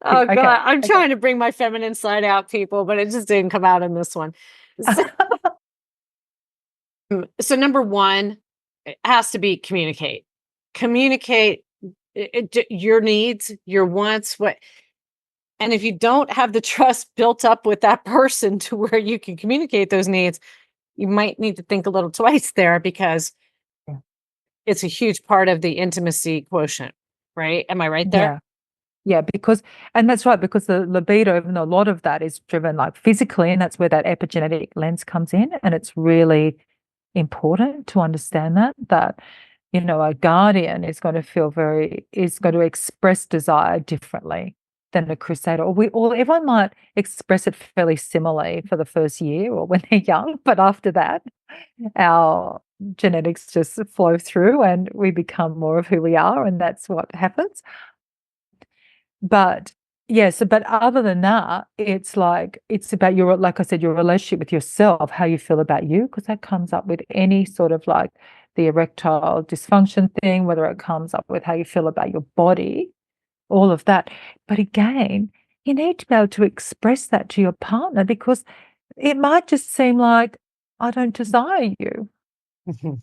oh Okay. God, I'm trying to bring my feminine side out, people, but it just didn't come out in this one. So, so number one, it has to be communicate. Communicate your needs, your wants, what. And if you don't have the trust built up with that person to where you can communicate those needs, you might need to think a little twice there because Yeah. it's a huge part of the intimacy quotient, right? Am I right there? Yeah. Yeah, and that's right, because the libido, even though a lot of that is driven like physically, and that's where that epigenetic lens comes in. And it's really important to understand that, a guardian is going to express desire differently than a crusader. Or everyone might express it fairly similarly for the first year or when they're young, but after that, our genetics just flow through and we become more of who we are, and that's what happens. But but other than that, it's about like I said, your relationship with yourself, how you feel about you, because that comes up with any sort of like the erectile dysfunction thing, whether it comes up with how you feel about your body, all of that. But again, you need to be able to express that to your partner because it might just seem like, I don't desire you. Mhm.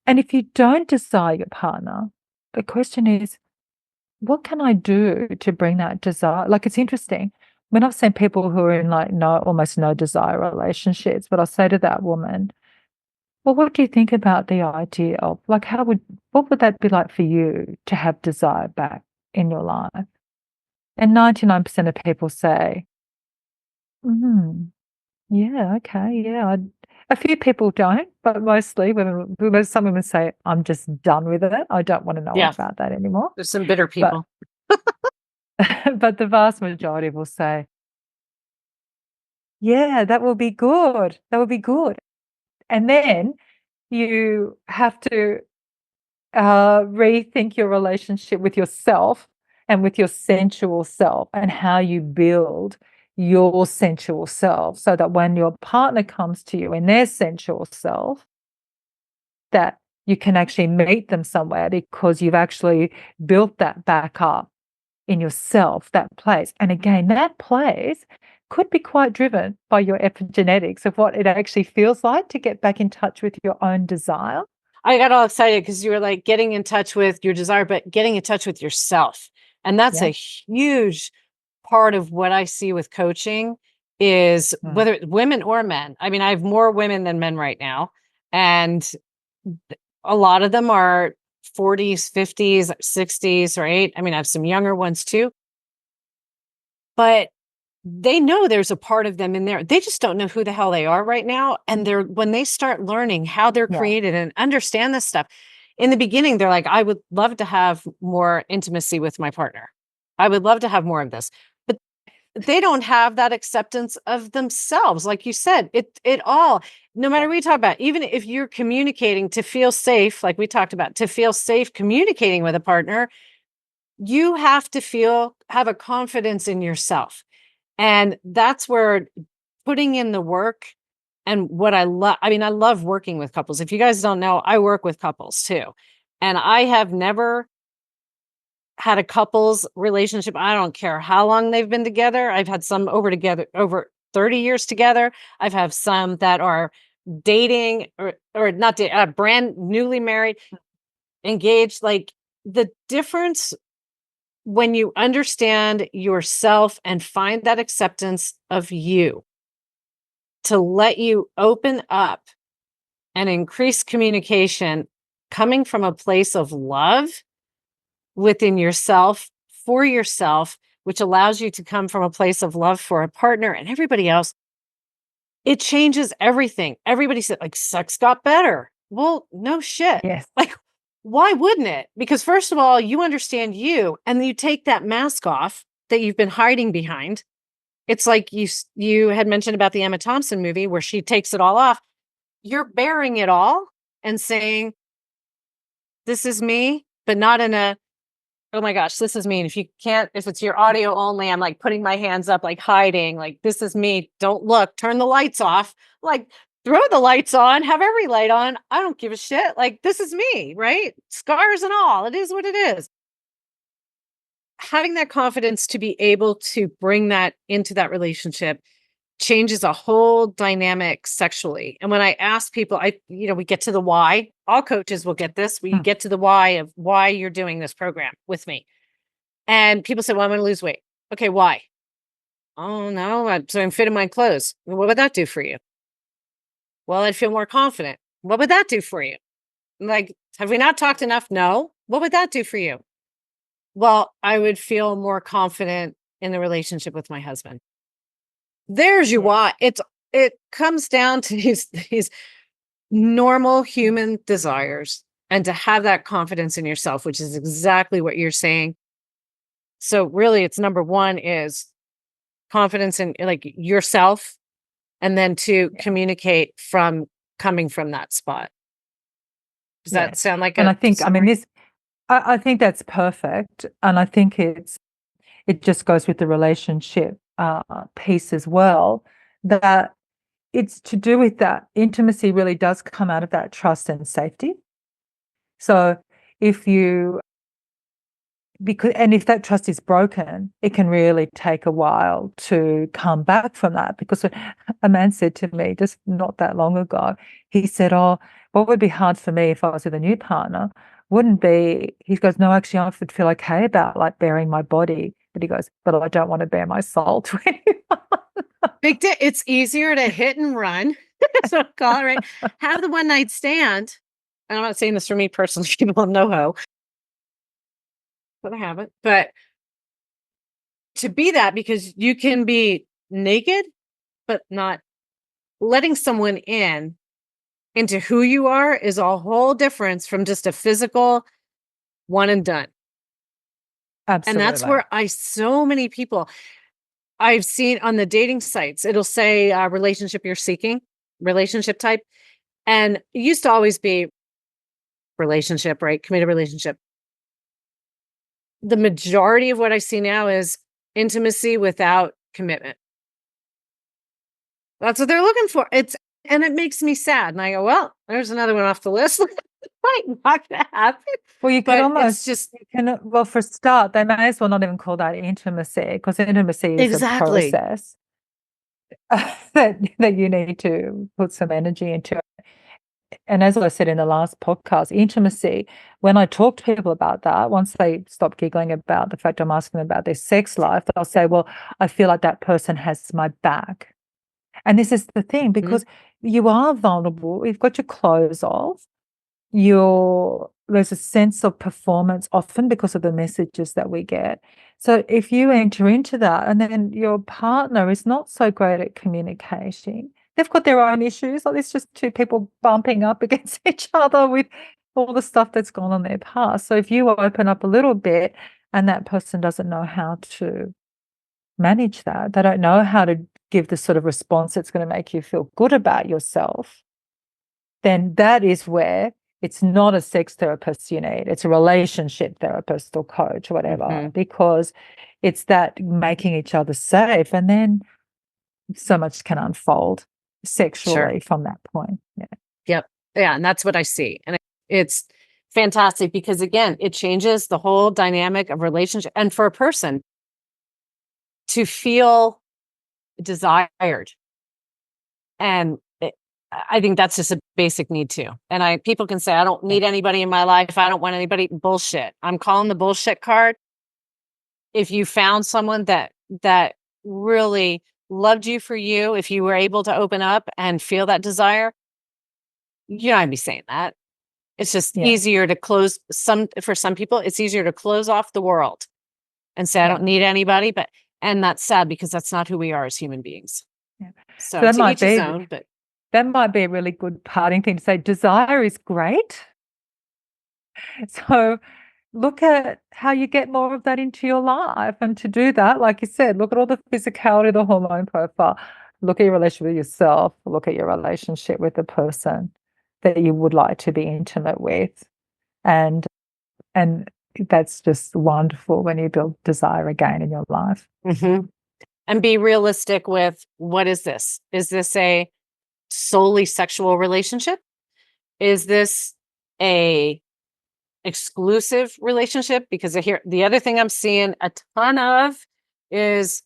And if you don't desire your partner, the question is, what can I do to bring that desire? Like, it's interesting. When I've seen people who are in like almost no desire relationships, but I'll say to that woman, well, what do you think about the idea of like what would that be like for you to have desire back in your life? And 99% of people say, mm, yeah, okay, yeah. A few people don't, but mostly some women say, I'm just done with it. I don't want to know Yeah. about that anymore. There's some bitter But people. but the vast majority will say, yeah, that will be good. That will be good. And then you have to rethink your relationship with yourself and with your sensual self and how you build your sensual self so that when your partner comes to you in their sensual self, that you can actually meet them somewhere because you've actually built that back up in yourself, that place. And again, that place could be quite driven by your epigenetics of what it actually feels like to get back in touch with your own desire. I got all excited because you were like getting in touch with your desire, but getting in touch with yourself. And that's a huge part of what I see with coaching is whether it's women or men. I mean, I have more women than men right now. And a lot of them are 40s, 50s, 60s, right? I mean, I have some younger ones too. But they know there's a part of them in there. They just don't know who the hell they are right now. And when they start learning how they're created and understand this stuff, in the beginning, they're like, I would love to have more intimacy with my partner. I would love to have more of this. But they don't have that acceptance of themselves. Like you said, it all, no matter what you talk about, even if you're communicating to feel safe, like we talked about, to feel safe communicating with a partner, you have to have a confidence in yourself. And that's where putting in the work and what I love, I mean, I love working with couples. If you guys don't know, I work with couples too. And I have never had a couples relationship. I don't care how long they've been together. I've had some over 30 years together. I've had some that are dating or not brand newly married, engaged. Like the difference when you understand yourself and find that acceptance of you to let you open up and increase communication coming from a place of love within yourself for yourself, which allows you to come from a place of love for a partner and everybody else, it changes everything. Everybody said like sex got better. Well, no shit. Yes. Like, why wouldn't it? Because first of all, you understand you, and then you take that mask off that you've been hiding behind. It's like you had mentioned about the Emma Thompson movie where she takes it all off. You're bearing it all and saying, this is me, but not in a, oh my gosh, this is me. And if it's your audio only, I'm like putting my hands up, like hiding, like this is me. Don't look, turn the lights off, like throw the lights on, have every light on. I don't give a shit. Like this is me, right? Scars and all. It is what it is. Having that confidence to be able to bring that into that relationship changes a whole dynamic sexually. And when I ask people, we get to the why. All coaches will get this. We get to the why of why you're doing this program with me. And people say, well, I'm going to lose weight. Okay, why? Oh, no. So I'm fitting my clothes. Well, what would that do for you? Well, I'd feel more confident. What would that do for you? Like, have we not talked enough? No. What would that do for you? Well, I would feel more confident in the relationship with my husband. There's your why. It comes down to these normal human desires and to have that confidence in yourself, which is exactly what you're saying. So really it's number one is confidence in like yourself, and then to communicate from coming from that spot. Does that sound like and a I think, I mean, summary? I think that's perfect. And I think it just goes with the relationship piece as well, that it's to do with that intimacy really does come out of that trust and safety. So if you, if that trust is broken, it can really take a while to come back from that. Because a man said to me just not that long ago, he said, oh, what would be hard for me if I was with a new partner wouldn't be, he goes, no, actually, I would feel okay about like bearing my body. But he goes, but I don't want to bare my soul to anyone. It's easier to hit and run. So call it right. Have the one night stand. And I'm not saying this for me personally, people have no ho, but I haven't. But to be that, because you can be naked, but not letting someone into who you are is a whole difference from just a physical one and done. And that's Absolutely. where so many people I've seen on the dating sites, it'll say relationship you're seeking, relationship type. And it used to always be relationship, right? Committed relationship. The majority of what I see now is intimacy without commitment. That's what they're looking for. And it makes me sad. And I go, well, there's another one off the list. Might not gonna happen. Well, you could But almost, it's just well, for a start, they may as well not even call that intimacy, because intimacy is a exactly. process that you need to put some energy into. And as I said in the last podcast, intimacy, when I talk to people about that, once they stop giggling about the fact I'm asking them about their sex life, they'll say, well, I feel like that person has my back. And this is the thing, because you are vulnerable. You've got your clothes off. There's a sense of performance often because of the messages that we get. So if you enter into that and then your partner is not so great at communicating, they've got their own issues. Like, it's just two people bumping up against each other with all the stuff that's gone on in their past. So if you open up a little bit and that person doesn't know how to manage that, they don't know how to give the sort of response that's going to make you feel good about yourself, then that is where it's not a sex therapist you need. It's a relationship therapist or coach or whatever, because it's that making each other safe. And then so much can unfold sexually from that point. Yeah. Yep. Yeah. And that's what I see. And it's fantastic because, again, it changes the whole dynamic of relationship. And for a person to feel desired, and I think that's just a basic need too. And people can say, I don't need anybody in my life. I don't want anybody. Bullshit. I'm calling the bullshit card. If you found someone that really loved you for you, if you were able to open up and feel that desire, you know, I'd be saying that. It's just easier to close for some people, it's easier to close off the world and say, I don't need anybody. And that's sad because that's not who we are as human beings. Yeah. So that to might each his be, own, but that might be a really good parting thing to say. Desire is great. So look at how you get more of that into your life. And to do that, like you said, look at all the physicality, the hormone profile, look at your relationship with yourself, look at your relationship with the person that you would like to be intimate with. And that's just wonderful when you build desire again in your life. And be realistic with, what is this? Is this a solely sexual relationship? Is this a exclusive relationship? Because the other thing I'm seeing a ton of is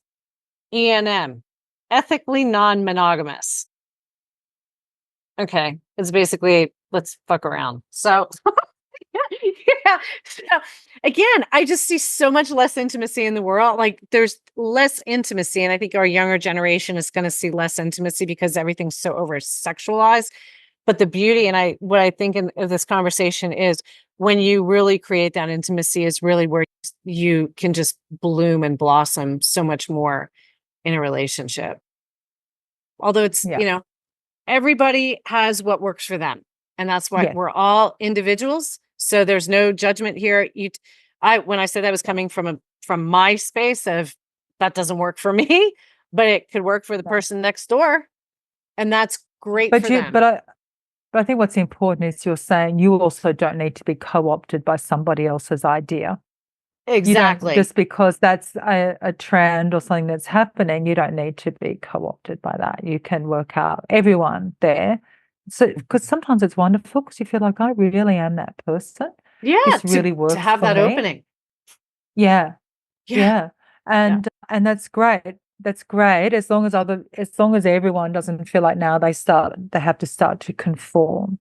ENM, ethically non-monogamous. Okay, it's basically, let's fuck around. So yeah. So, again, I just see so much less intimacy in the world. Like, there's less intimacy, and I think our younger generation is going to see less intimacy because everything's so over-sexualized. But the beauty, and what I think of this conversation is, when you really create that intimacy is really where you can just bloom and blossom so much more in a relationship. Although it's, everybody has what works for them. And that's why we're all individuals. So there's no judgment here. When I said that was coming from my space of, that doesn't work for me, but it could work for the person next door. And that's great for them. But I think what's important is you're saying you also don't need to be co-opted by somebody else's idea. Exactly. Just because that's a trend or something that's happening, you don't need to be co-opted by that. You can work out everyone there. So, because sometimes it's wonderful because you feel like, I really am that person. Yeah, this really works to have for that me. Opening. Yeah. And that's great. That's great, as long as everyone doesn't feel like now they have to start to conform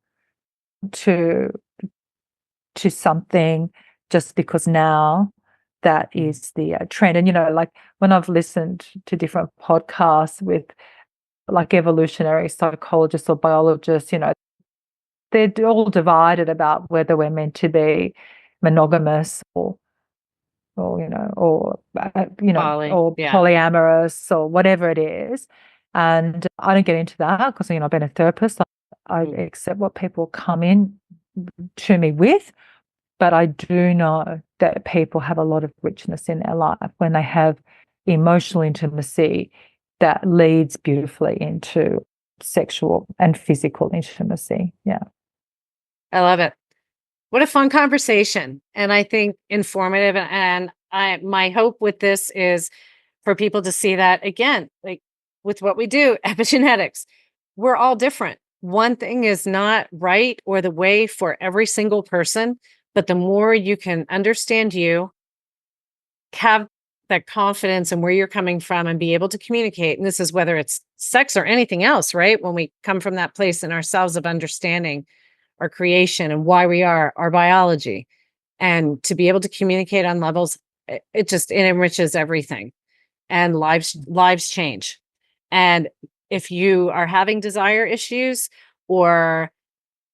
to to something just because now that is the trend. And, like when I've listened to different podcasts with like evolutionary psychologists or biologists, they're all divided about whether we're meant to be monogamous or Poly, or yeah. polyamorous or whatever it is. And I don't get into that because, I've been a therapist. I accept what people come in to me with, but I do know that people have a lot of richness in their life when they have emotional intimacy that leads beautifully into sexual and physical intimacy. Yeah. I love it. What a fun conversation. And I think informative. And my hope with this is for people to see that again, like with what we do, epigenetics, we're all different. One thing is not right or the way for every single person, but the more you can understand you, have that confidence and where you're coming from and be able to communicate. And this is whether it's sex or anything else, right? When we come from that place in ourselves of understanding our creation and why we are, our biology, and to be able to communicate on levels, it enriches everything, and lives change. And if you are having desire issues or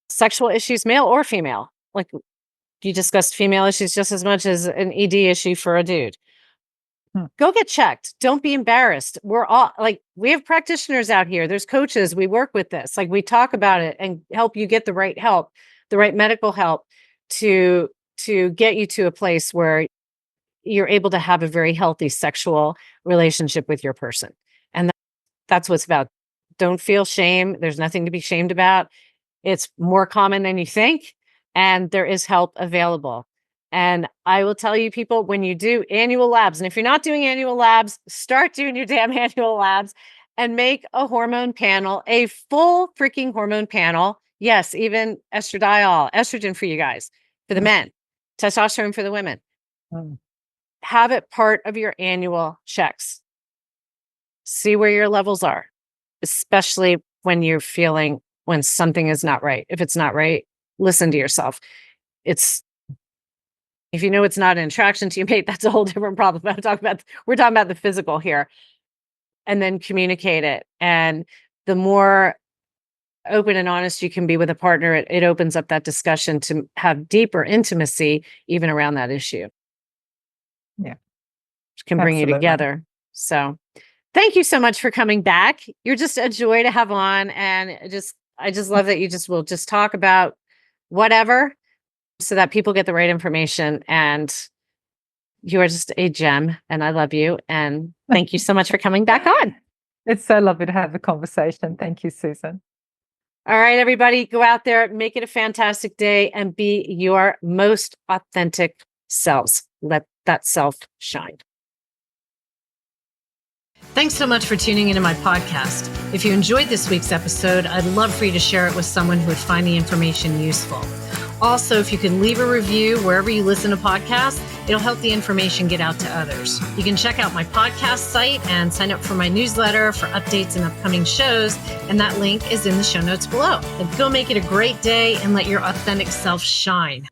sexual issues, male or female, like you discussed female issues just as much as an ED issue for a dude, go get checked. Don't be embarrassed. We're all like, we have practitioners out here. There's coaches. We work with this. Like we talk about it and help you get the right help, the right medical help to get you to a place where you're able to have a very healthy sexual relationship with your person. And that's what's about. Don't feel shame. There's nothing to be shamed about. It's more common than you think, and there is help available. And I will tell you, people, when you do annual labs, and if you're not doing annual labs, start doing your damn annual labs and make a hormone panel, a full freaking hormone panel. Yes, even estradiol, estrogen for you guys, for the men, testosterone for the women. Have it part of your annual checks. See where your levels are, especially when you're feeling when something is not right. If it's not right, listen to yourself. If you know it's not an attraction to your mate, that's a whole different problem. We're talking about the physical here, and then communicate it. And the more open and honest you can be with a partner, it opens up that discussion to have deeper intimacy, even around that issue. Yeah. Which can bring you together. So thank you so much for coming back. You're just a joy to have on. And I just love that you will just talk about whatever so that people get the right information. And you are just a gem, and I love you. And thank you so much for coming back on. It's so lovely to have the conversation. Thank you, Susan. All right, everybody, go out there, make it a fantastic day, and be your most authentic selves. Let that self shine. Thanks so much for tuning into my podcast. If you enjoyed this week's episode, I'd love for you to share it with someone who would find the information useful. Also, if you can leave a review wherever you listen to podcasts, it'll help the information get out to others. You can check out my podcast site and sign up for my newsletter for updates and upcoming shows, and that link is in the show notes below. And go make it a great day and let your authentic self shine.